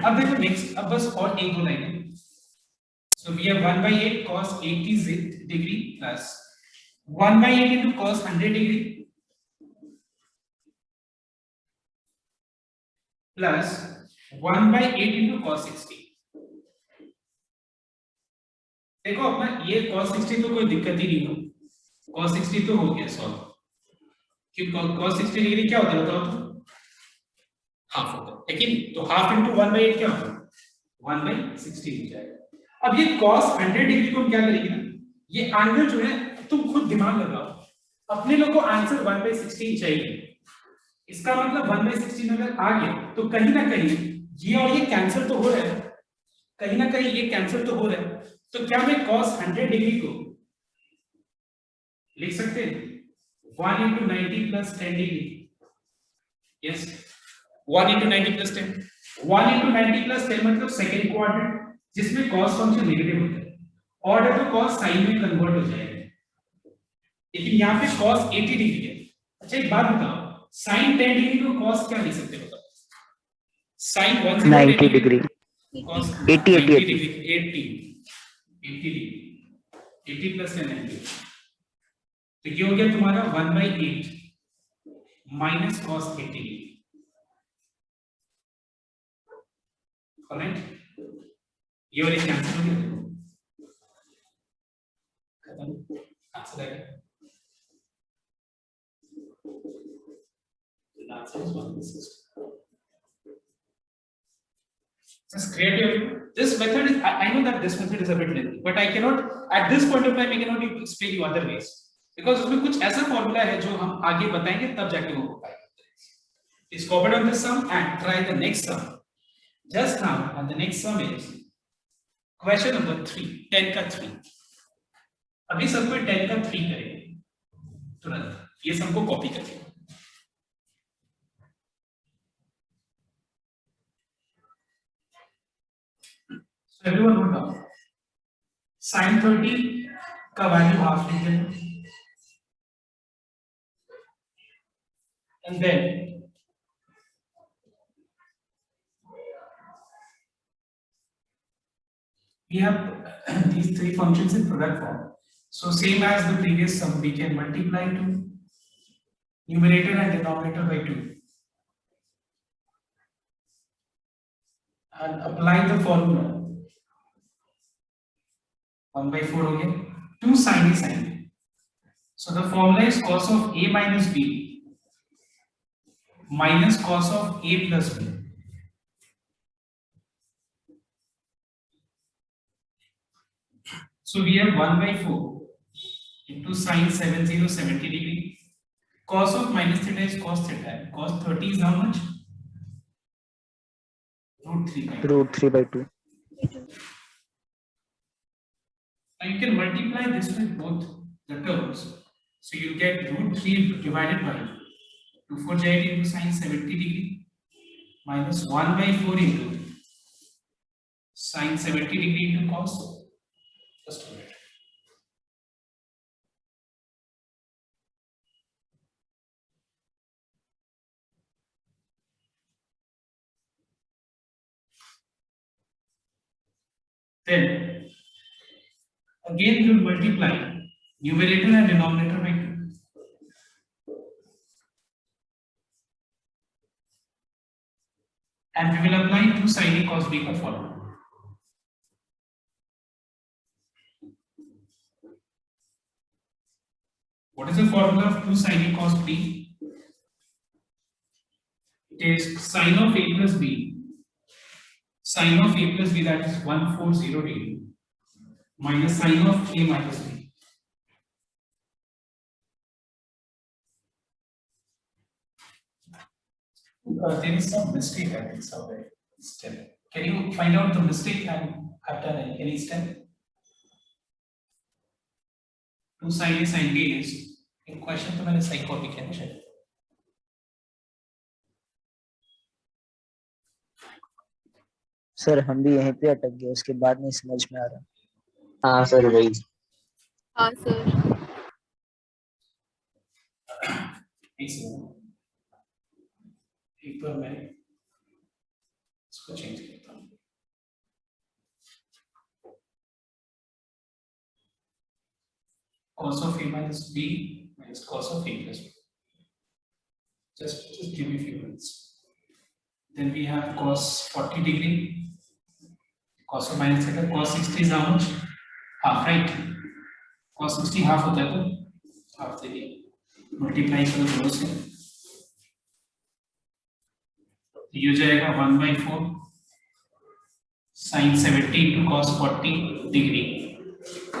अब देखो नेक्स्ट, अब बस और एक दो line. So we have 1/8 cos 80 degree plus 1/8 into cos 100 degree plus 1/8 into cos 60। देखो अपना ये cos 60 तो कोई दिक्कत ही नहीं हो, cos 60 तो हो गया सॉल्व, क्योंकि cos 60 डिग्री क्या होता है बताओ तो? हाफ होता है, लेकिन तो हाफ इनटू 1/8 क्या होता है? 1/60 हो जाएगा। अब ये cos 100 डिग्री को हम क्या करेंगे ना, ये एंगल जो है तुम खुद दिमाग लगाओ, अपने लोग को आंसर 1/16 चाहिए। इसका मतलब 1/16 अगर आ गया तो कहीं ना कहीं ये और ये कैंसिल तो हो रहा है, कहीं ना कहीं ये कैंसिल तो हो रहा है। तो क्या मैं cos 100 डिग्री को लिख सकते हैं 1 into 90 plus 10 degree? Yes, 1 into 90 plus 10, 1 into 90 plus 10 मतलब सेकेंड क्वाड्रेंट, जिसमें cos फंक्शन नेगेटिव होता है, ऑर्डर तो cos साइन में कन्वर्ट हो जाएगा, लेकिन यहाँ पे cos 80 डिग्री है। अच्छा एक बात बताओ, sin 10 डिग्री को cos क्या लिख सकते हो? sin 90 degree, cos 80 degree, 80 degree, 80 plus 10 90, तो ये हो गया तुम्हारा 1/8 माइनस cos 80 डिग्री। ऑलराइट, ये वाली कैंसिल हो गया, खत्म, आंसर आ गया। The answer is 1/60. This is creative. This method is, I know that this method is a bit lengthy, but I cannot, at this point of time, I cannot explain you other ways. Because उसमें कुछ ऐसा formula है जो हम आगे बताएंगे तब जाके वो हो पाएगा। Please copy on this sum and try the next sum. Just now, and the next sum is question number 3, 10 का 3। अभी सबको 10 का 3 करेंगे तुरंत, ये सबको कॉपी करेंगे। So everyone note down, sin 30 का वैल्यू हाफ लिख देना, and then we have these three functions in product form. So same as the previous sum, we can multiply to numerator and denominator by 2 and apply the formula। 1/4 हो गया, 2 sin A sin B। So the formula is cos of A minus B minus cos of A plus B। So we have 1/4 into sin 70 degree. Cos of minus theta is cos theta. Cos 30 is how much? √3/2. Now you can multiply this with both the terms. So you get √3 divided by 2 4 ja 8 into sin 70 degree minus 1/4 into sin 70 degree into cos. Just a minute. Then again we will multiply numerator and denominator by 2, and we will apply 2 sin A cos B का formula। What is the formula of 2 sin A cos B? It is sin of A plus B, sin of A plus B, that is 140 degree, minus sin of A minus B। There is some mistake I think somewhere. Still, can you find out the mistake I've done in any step? 2 sin A sin B is एक question तो मैंने सही copy किया ना शायद। Sir हम भी यहीं पे अटक गए, उसके बाद नहीं समझ में आ रहा। हाँ सर वही। हाँ सर। एक सेकंड, एक बार मैं इसको चेंज करता हूँ। Cos of a minus b minus cos of a plus b. Just give me a few minutes. Then we have cos 40 degree. Cos of minus theta. Cos 60 is how much? Half, right? Cos 60 half होता है तो half देखिए multiply करो दोनों से, ये हो जाएगा 1/4 sin 70 into cos 40 degree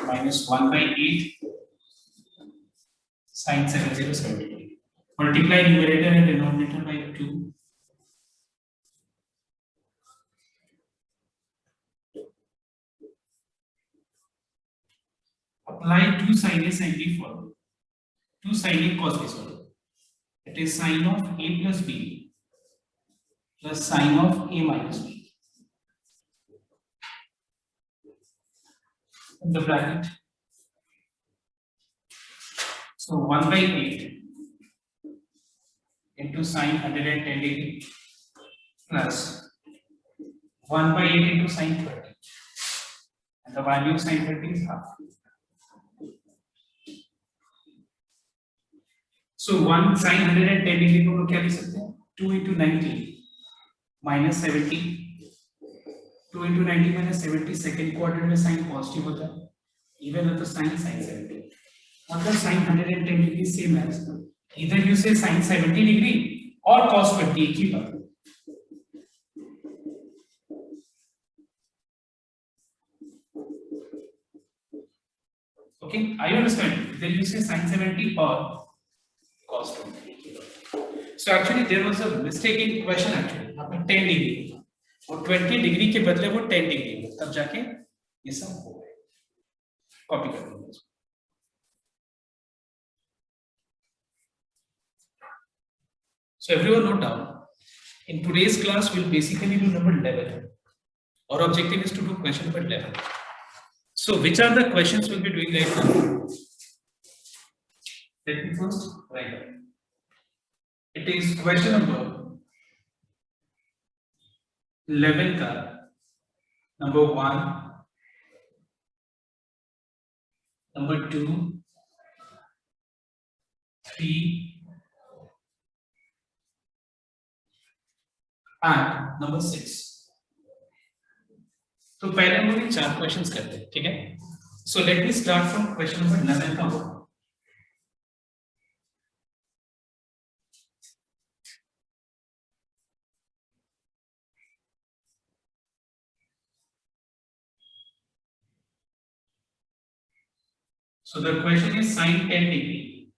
minus 1/8 sin 70 degree. Multiply numerator and denominator by 2. Apply 2 sin A sin B formula. 2 sin A cos B formula. It is sin of A plus B plus sin of A minus B. In the bracket. So 1/8 into sin 110 degree plus 1/8 into sin 30. And the value of sin 30 is half. So 1 sin 110 degree को हम लोग क्या लिख सकते हैं? 2 into 90 minus 70. 2 into 90 minus 70 second quadrant में sin positive होता है. Even with the sin 70. मतलब sin 110 degree same as either you say sin 70 degree or cos 20 एक ही बात. Okay, I understand. Then you say sin 70 or cos 20. So actually there was a mistake in question actually. यहाँ पे 10 degree और 20 degree के बदले वो 10 degree तब जाके ये सब हो गए. कॉपी कर दूंगा इसको. So everyone note down. In today's class we'll basically do number 11. Our objective is to do question number 11. So which are the questions we'll be doing right now? Let me first write down. It is question number 11 का number 1, number 2, 3 and number 6. तो पहले हम लोग 4 questions करते हैं, ठीक है? So let me start from question number 11 का. So the question is sin 10 degree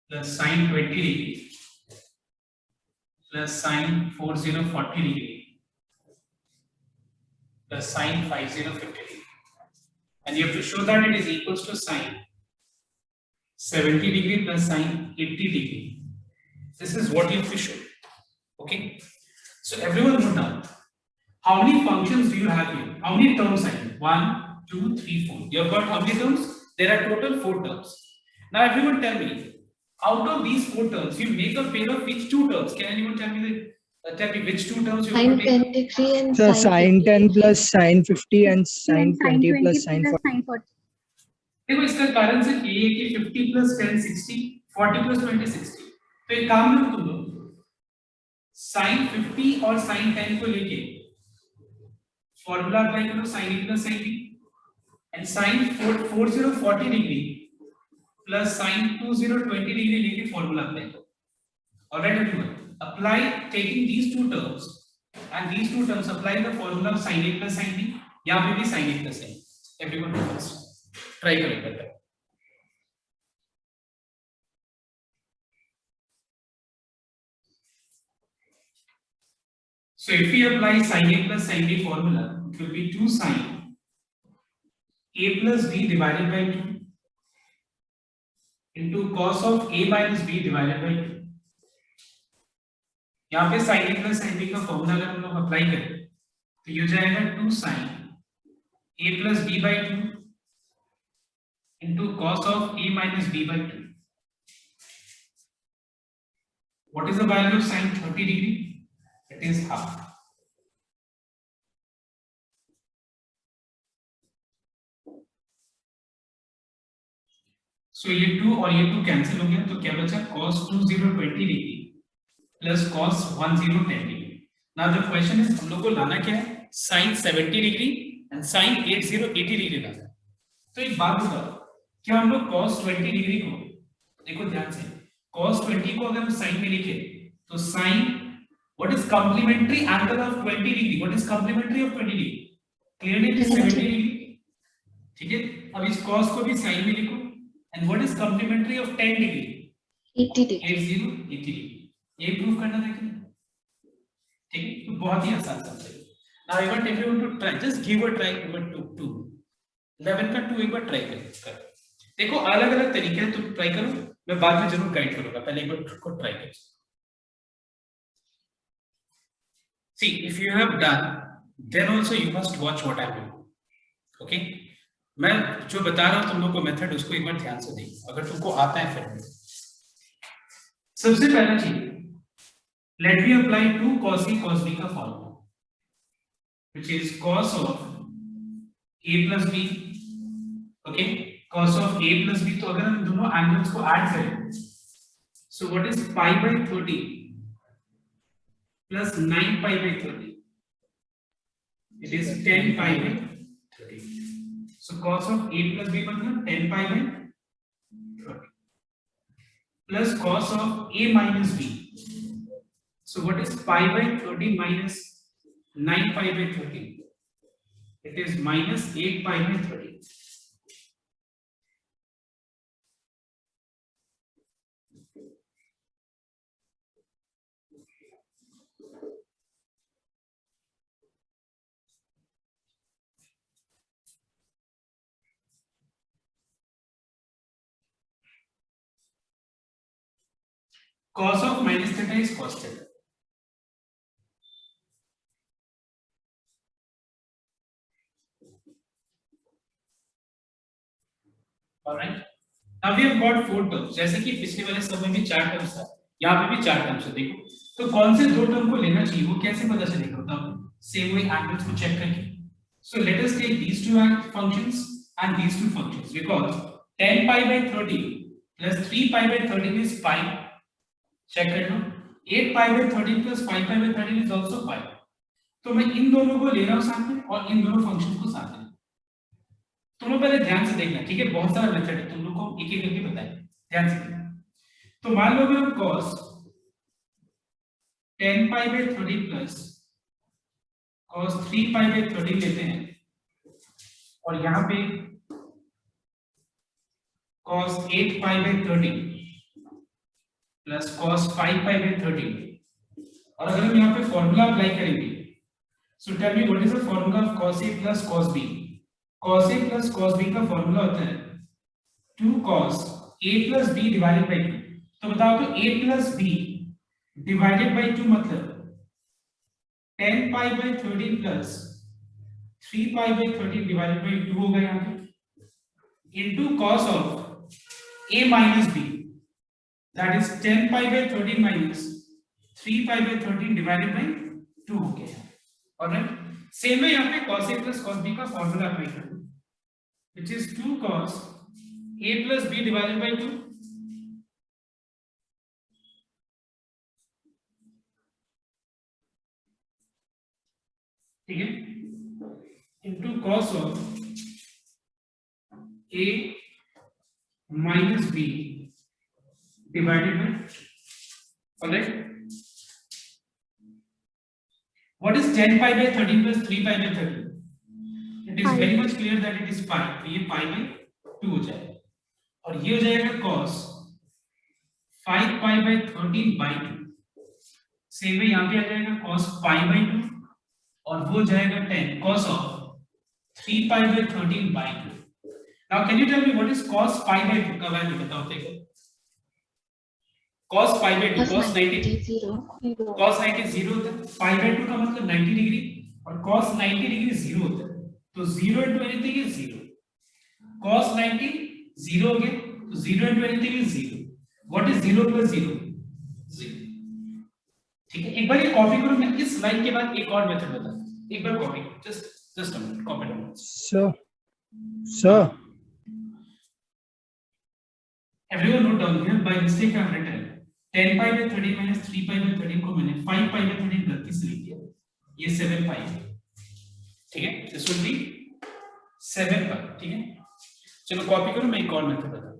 plus sin 20 degree plus sin 4040 degree plus sin 5050 degree, and you have to show that it is equals to sin 70 degree plus sin 80 degree. This is what you have to show. Okay, so everyone note down. How many functions do you have here? How many terms are here? 1, 2, 3, 4. You have got how many terms? There are total 4 terms. Now everyone tell me, out of these 4 terms, you make a pair of which 2 terms? Can anyone tell me which 2 terms you Sin have to 10 take? degree and So sin sin 10 plus sin 50 and sin 20 plus sin 40. sin 40. देखो इसका कारण सिर्फ ये है कि 50 plus 10 60, 40 plus 20 60. तो एक काम करो तुम लोग, sin 50 और sin 10 को लेके फॉर्मूला अप्लाई करो sin A plus sin B, and sin 4040 degree plus sin 2020 degree लेके फॉर्मूला अप्लाई करो. Alright everyone, apply taking these 2 terms and these 2 terms, apply the formula of sin A plus sin B. यहाँ पे भी sin A plus sin B. Everyone do this. Try करो एक बार. So if we apply sin A plus sin B formula, it will be 2 sin A plus B divided by 2 into cos of a minus b divided by 2. यहाँ पे sin a plus sin b का formula अगर हम लोग apply करें तो ये हो जाएगा 2 sin a plus b by 2 into cos of a minus b by 2. What is the value of sin 30 degree? It is half. So ये 2 और ये 2 कैंसिल हो गया तो क्या बचा cos 20 20 degree plus cos 10 10 degree. Now the question is हम लोग को लाना क्या है sin 70 degree and sin 80 80 degree लाना है. तो एक बात बताओ क्या हम लोग cos 20 डिग्री को देखो ध्यान से cos 20 को अगर हम sin में लिखे तो sin what is complementary angle of 20 degree? What is complementary of 20 degree? Clearly it is 70 degree. ठीक है अब इस cos को भी sin में लिखो. And what is complementary of 10 degree? 80 degree. 80 degree. ये प्रूफ करना था कि नहीं? ठीक है तो बहुत ही आसान सा है. Now I want everyone to try. Just give a try number 2. 11 का 2 एक बार ट्राई करो. देखो अलग-अलग तरीके हैं तो ट्राई करो. मैं बाद में जरूर गाइड करूंगा. पहले एक बार को ट्राई करो. See, if you have done, then also you must watch what I do. Okay? मैं जो बता रहा हूं तुम लोग को मेथड उसको एक बार ध्यान से देखो अगर तुमको आता है फिर. सबसे पहला चीज let me apply 2 cos a cos b का formula which is cos of a plus b. Okay cos of a plus b. तो अगर हम दोनों एंगल्स को ऐड करें so what is pi by 30 plus 9 pi by 30. It is 10 pi by 30. So cos of a plus b मतलब 10 pi by 30 plus cos of a minus b. So what is pi by 30 minus 9 pi by 30? It is minus 8 pi by 30. Cos of minus theta is cos theta. Alright. Now we have got 4 terms. जैसे कि पिछले वाले सब में भी 4 terms था, यहाँ पे भी 4 टर्म्स है. देखो, तो कौन से 2 टर्म को लेना चाहिए वो कैसे पता चलेगा बताओ? Same way एंगल्स को चेक करके. So let us take these 2 functions and these 2 functions because 10 pi by 30 plus 3 pi by 30 is pi. Check कर लो 8 pi by 30 plus 5 pi by 30 is also pi. तो मैं इन दोनों को ले रहा हूं साथ में और इन दोनों फंक्शन को साथ में. तुम लोग पहले ध्यान से देखना ठीक है बहुत सारा मेथड है तुम लोग को एक एक करके बताएं ध्यान से देखना. तो मान लो अगर हम cos 10 pi by 30 plus cos 3 pi by 30 लेते हैं और यहाँ पे cos 8 pi by 30 plus cos 5 pi by 30 और अगर हम यहाँ पे फॉर्मूला अप्लाई करेंगे so tell me what is the formula of cos a plus cos b. cos a plus cos b का फॉर्मूला होता है 2 cos a plus b divided by 2. तो बताओ तो a plus b divided by 2 मतलब 10 pi by 30 plus 3 pi by 30 divided by 2 होगा यहाँ पे into cos of a minus b. That is 10 pi by 30 minus 3 pi by 30 divided by 2 हो गया. Alright. Same way यहाँ पे cos a plus cos b का formula apply करो, which is 2 cos a plus b divided by 2. ठीक है? Into cos of a minus b divided by. Alright. What is 10 pi by 30 plus 3 pi by 30? It is very much clear that it is pi. तो ये pi by 2 हो जाएगा और ये हो जाएगा cos 5 pi by 13 by 2. Same है यहाँ पे आ जाएगा cos pi by 2 और वो जाएगा 10 cos of 3 pi by 13 by 2. Now can you tell me what is cos pi by 2 का वैल्यू बताओ देखो. cos pi by 2 cos 90 0. cos 90 0 होता है. pi by 2 का मतलब 90 डिग्री और cos 90 डिग्री 0 होता है. तो 0 into anything is 0. cos 90 0 हो गया तो 0 into anything is 0. What is 0 plus 0? 0. ठीक है, एक बार ये कॉपी करो. मैं इस लाइन के बाद एक और मेथड बताता हूं. एक बार कॉपी करो. Just a minute, copy down. Sir, Everyone note down here. By mistake I have written 10 pi by 30 minus 3 pi by 13 को मैंने 5 pi by 13 गलती से लिख दिया. ये 7 pi है. ठीक है, this will be 7 pi. ठीक है, चलो कॉपी करो. मैं एक और मेथड बताता हूं.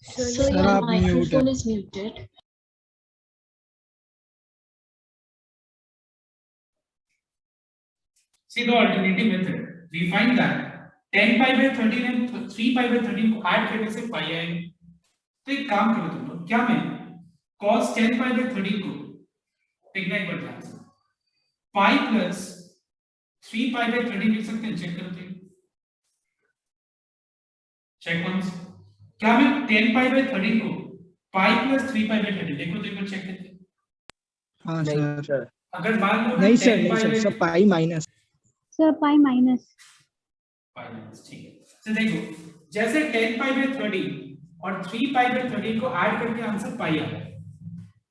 So Sir, your आप mute microphone है. is muted. See the alternative method. We find that 10 pi by 13 and 3 pi by 13 को ऐड करने से पाई आएगा. तो एक काम करो तुम लोग. क्या मैं cos 10 pi by 13 को देखना एक बार ध्यान से. pi plus 3 pi by 13 लिख सकते हैं. चेक करते हैं. Check once. क्या मैं 10 pi by 13 को pi plus 3 pi by 13 देखो तो एक बार चेक करते हैं. हाँ नहीं सर. सर, अगर मान लो नहीं मैं सर, 10 नहीं pi सर, by सब pi minus. Sir pi minus. ठीक है. तो देखो जैसे 10 pi by 13 और 3 pi by 13 को ऐड करके आंसर पाई आ रहा है.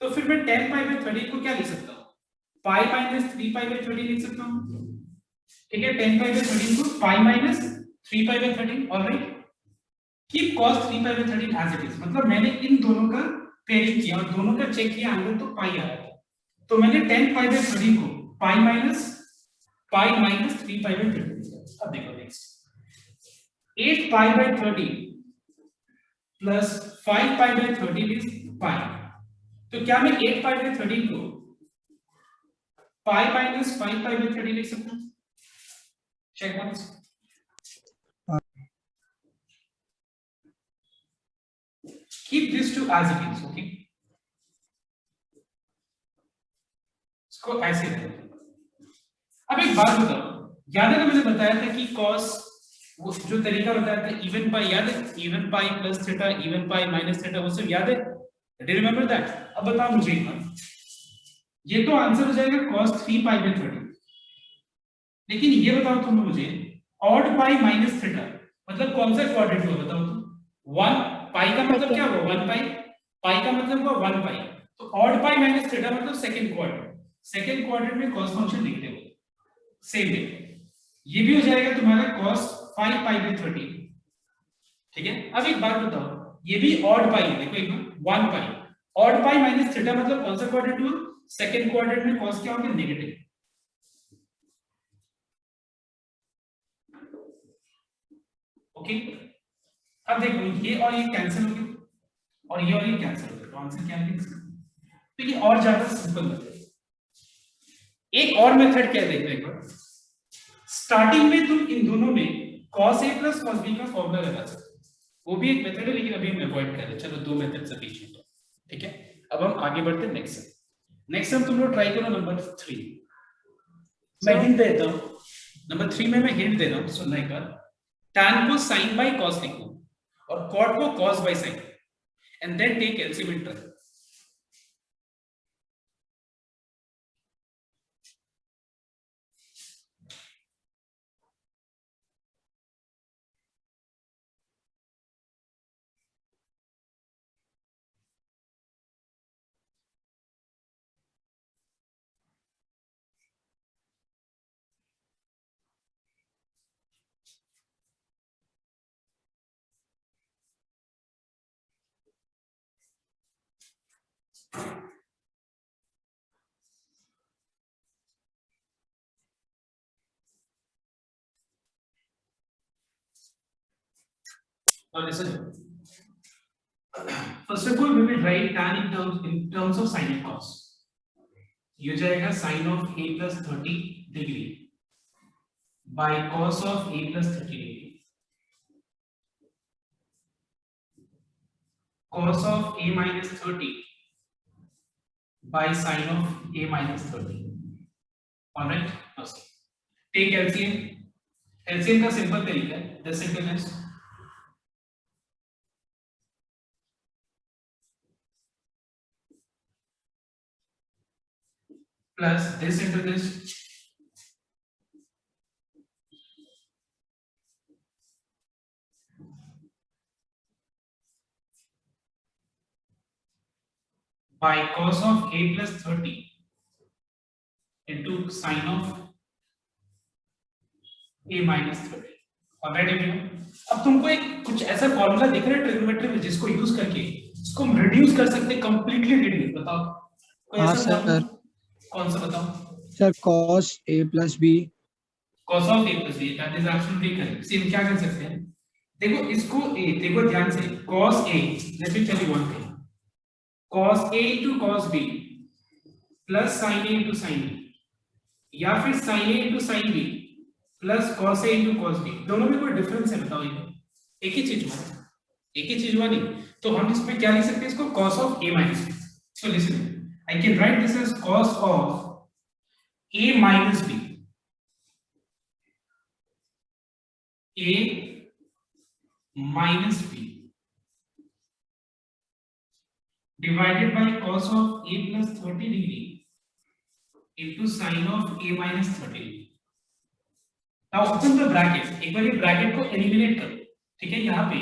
तो फिर मैं 10 pi by 13 को क्या लिख सकता हूँ? pi minus 3 pi by 13 लिख सकता हूँ. ठीक है, 10 pi by 13 को pi minus 3 pi by 13. Alright, keep cos 3 pi by 13 as it is. मतलब मैंने इन दोनों का पेयरिंग किया और दोनों का चेक किया एंगल तो पाई आ रहा था. तो मैंने 10 pi by 13 को pi minus 3 pi by 13. अब देखो next 8 pi by 30 plus 5 pi by 13 is pi. तो क्या मैं 8 pi by 13 को pi minus 5 pi by 30 लिख सकता हूँ? Check once. Keep this two as it is. Okay, इसको ऐसे रहने दो. अब एक बात बताओ, याद है ना मैंने बताया था कि cos वो जो तरीका बताया था इवन पाई, याद है? Even pi plus theta, even pi minus theta, वो सब याद है? Do you remember that? अब बताओ मुझे एक बात. ये तो आंसर हो जाएगा cos 3 pi by 30. लेकिन ये बताओ तुम मुझे ऑड पाई माइनस थीटा मतलब कौन सा क्वाड्रेंट हुआ बताओ तुम? 1 पाई का मतलब क्या हुआ? 1 पाई. पाई का मतलब हुआ 1 पाई. तो ऑड पाई माइनस थीटा मतलब सेकंड क्वाड्रेंट. सेकंड क्वाड्रेंट में cos फंक्शन लिखते हो. सेम वे ये भी हो जाएगा तुम्हारा cos 5 pi by 30. ठीक है, अब एक बात बताओ, ये भी ऑड पाई है. देखो एक बार 1 पाई. ऑड पाई माइनस थीटा मतलब कौन सा क्वाड्रेंट हुआ? सेकंड क्वाड्रेंट में cos क्या होगा? नेगेटिव. ओके, अब देखो ये और ये कैंसिल हो गया और ये कैंसिल हो गया. तो आंसर क्या है? तो ये और ज्यादा सिंपल मेथड. एक और मेथड क्या है देखो एक बार. स्टार्टिंग में तुम इन दोनों में cos a plus cos b का फॉर्मूला लगा सकते हो. वो भी एक मेथड है लेकिन अभी हम अवॉइड कर रहे हैं. चलो दो मेथड सफिशिएंट है. ठीक है, अब हम आगे बढ़ते हैं नेक्स्ट सम. नेक्स्ट सम तुम लोग ट्राई करो नंबर 3. मैं हिंट देता हूं. नंबर 3 में मैं हिंट दे रहा हूं, सुनना एक बार. tan को sin by cos लिखो और cot को cos by sin and then take LCM and try. Now listen. First of all, we will write tan in terms of sin and cos. ये हो जाएगा sin of a plus 30 degree by cos of a plus 30 degree. cos of a minus 30 by sin of a minus 30. All right, now see, take LCM. LCM का simple तरीका है, the simplest. Plus this into this. By cos of a plus 30 into sin of a minus 30. Alright everyone. अब तुमको एक कुछ ऐसा formula दिख रहा है ट्रिग्नोमेट्री में जिसको यूज करके इसको हम रिड्यूस कर सकते हैं, कंप्लीटली रिड्यूस. बताओ कोई हाँ ऐसा सर. कौन सा बताओ. Sir cos a plus b. cos of a plus b, that is absolutely correct. Same क्या कर सकते हैं, देखो इसको a, देखो ध्यान से, cos a, let me tell you one thing, cos a into cos b plus sin a into sin b, या फिर sin a into sin b plus cos a into cos b, दोनों में कोई difference है बताओ. ये एक ही चीज हुआ नहीं, तो हम इसमें क्या लिख सकते हैं, इसको cos of a minus b. So listen, I can write this as cos of a minus b, a minus b divided by cos of a plus 30 degree into sin of a minus 30 degree. Now open the bracket. एक बार ये bracket को eliminate करो, ठीक है, यहाँ पे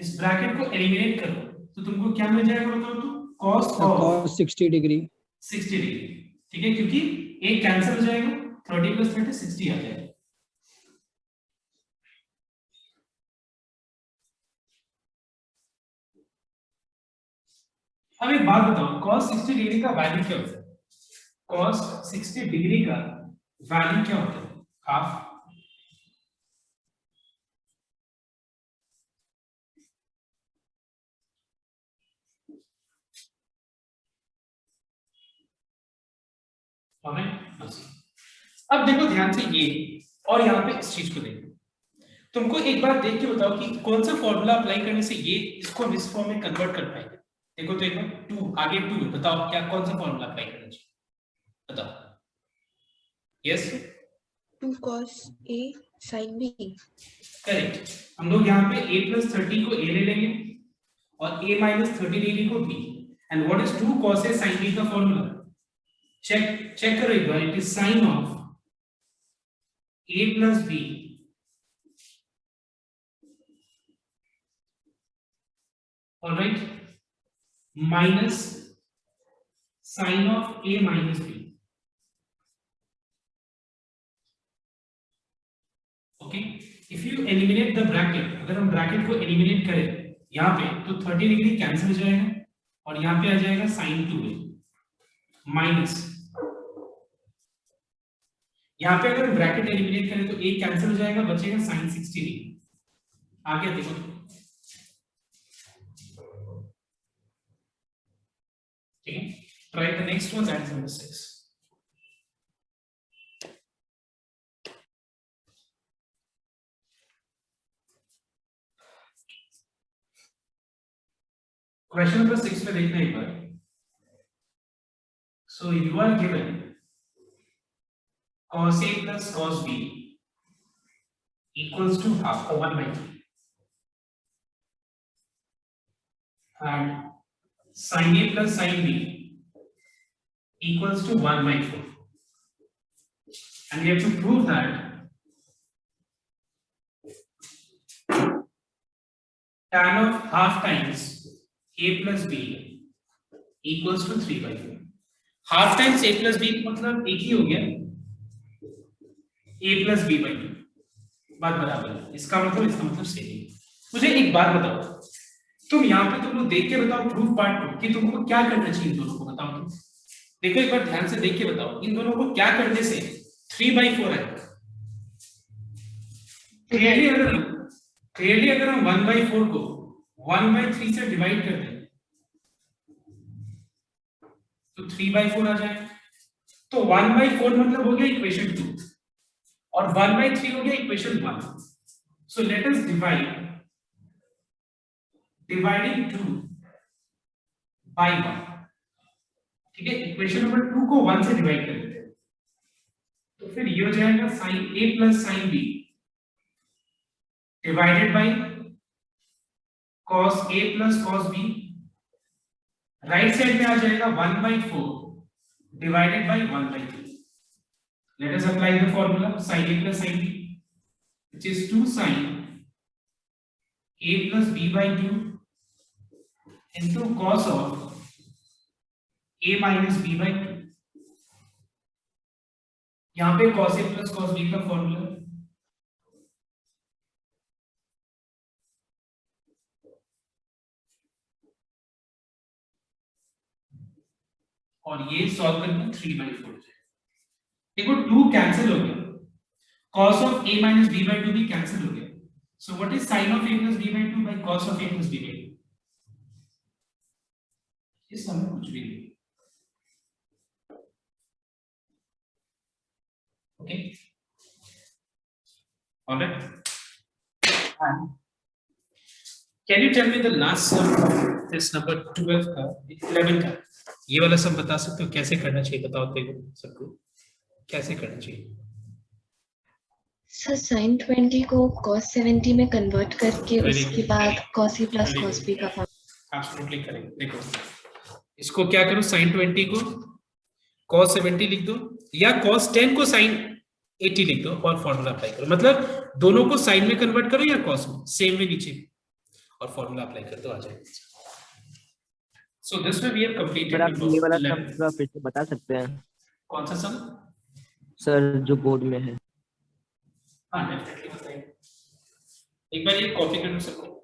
इस bracket को एलिमिनेट करो तो तुमको क्या मिल जाएगा बताओ तो, cos of Cos 60 degree. 60 degree, ठीक है, क्योंकि एक कैंसिल हो जाएगा, 30 plus 30 60 आ जाएगा. अब एक बात बताओ, cos 60 डिग्री का वैल्यू क्या होता है? cos 60 डिग्री का वैल्यू क्या होता है? हाफ. अब देखो ध्यान से ये और यहाँ पे इस चीज को देखो, तुमको एक बार देख के बताओ कि कौन सा फॉर्मूला अप्लाई करने से ये इसको हम इस फॉर्म में कन्वर्ट कर पाएंगे. देखो तो एक बार 2 आगे 2 है, बताओ क्या कौन सा फॉर्मूला अप्लाई करना चाहिए, बताओ. Yes 2 cos a sin b. Correct. हम लोग यहाँ पे a plus 30 को a ले लेंगे और a minus 30 डिग्री को b. And what is 2 cos a sin b का फॉर्मूला? चेक करो एक बार, it is sine of a plus b alright minus sin of a minus b. okay, if you eliminate the bracket, अगर हम bracket को eliminate करें यहाँ पे तो 30 डिग्री कैंसिल हो जाएगा और यहाँ पे आ जाएगा sin 2a माइनस, यहाँ पे अगर ब्रैकेट एलिमिनेट करें तो एक कैंसिल हो जाएगा, बचेगा sin 60 डिग्री. आगे देखो, ठीक है, try the next one, that is number 6. Question number 6 पे देखना एक बार. So you are given cos a plus cos b equals to half or 1 by 3, and sin a plus sin b equals to 1 by 4, and we have to prove that tan of half times a plus b equals to 3 by 4. Half times a plus b मतलब एक ही हो गया, a plus b by 2, बात बराबर है. इसका मतलब same है. मुझे एक बात बताओ, तुम यहाँ पे तुम लोग देख के बताओ प्रूफ पार्ट को कि तुमको क्या करना चाहिए इन दोनों को, बताओ तुम. देखो एक बार ध्यान से देख के बताओ इन दोनों को क्या करने से 3 by 4 है. क्लियरली अगर हम 1 by 4 को 1 by 3 से डिवाइड कर दें तो 3 by 4 आ जाएगा. तो 1 by 4 मतलब हो गया इक्वेशन 2 और 1 by 3 हो गया equation 1. So let us divide, dividing 2 by 1, ठीक है। इक्वेशन नंबर 2 को 1 से डिवाइड कर देते हैं, तो फिर ये हो जाएगा sin a plus sin b divided by cos a plus cos b, right side में आ जाएगा 1/4 divided by 1/3। Let us apply the formula sin a plus sin b which is 2 sin a plus b by 2 into cos of a minus b by 2। यहां पे cos a plus cos b का formula, और ये solve करके 3/4 हो जाएगा। देखो 2 cancel हो गया, cos of a minus b by 2 भी कैंसिल हो गया, so what is sin of a plus b by 2 by cos of a plus b by 2? इस समय कुछ भी नहीं, okay, all right, and can you tell me the last sum of this number 12 का 11 का, ये वाला सम बता सकते हो कैसे करना चाहिए? बताओ देखो सबको कैसे करना चाहिए। सर sin 20 को cos 70 में कन्वर्ट करके Very उसके good. बाद cos a plus Very cos good. b का फॉर्म। Absolutely correct. देखो इसको क्या करो, sin 20 को cos 70 लिख दो, या cos 10 को sin 80 लिख दो और फॉर्मूला अप्लाई करो। मतलब दोनों को sin में कन्वर्ट करो या cos में, सेम में नीचे, और फॉर्मूला अप्लाई कर दो, आ जाएगा। So this way we have completed. Sir आप ये वाला सम थोड़ा फिर से बता सकते हैं? कौन सा सम? सर जो बोर्ड में है। हाँ डेफिनेटली बताइए, एक बार ये कॉपी कर लो सबको।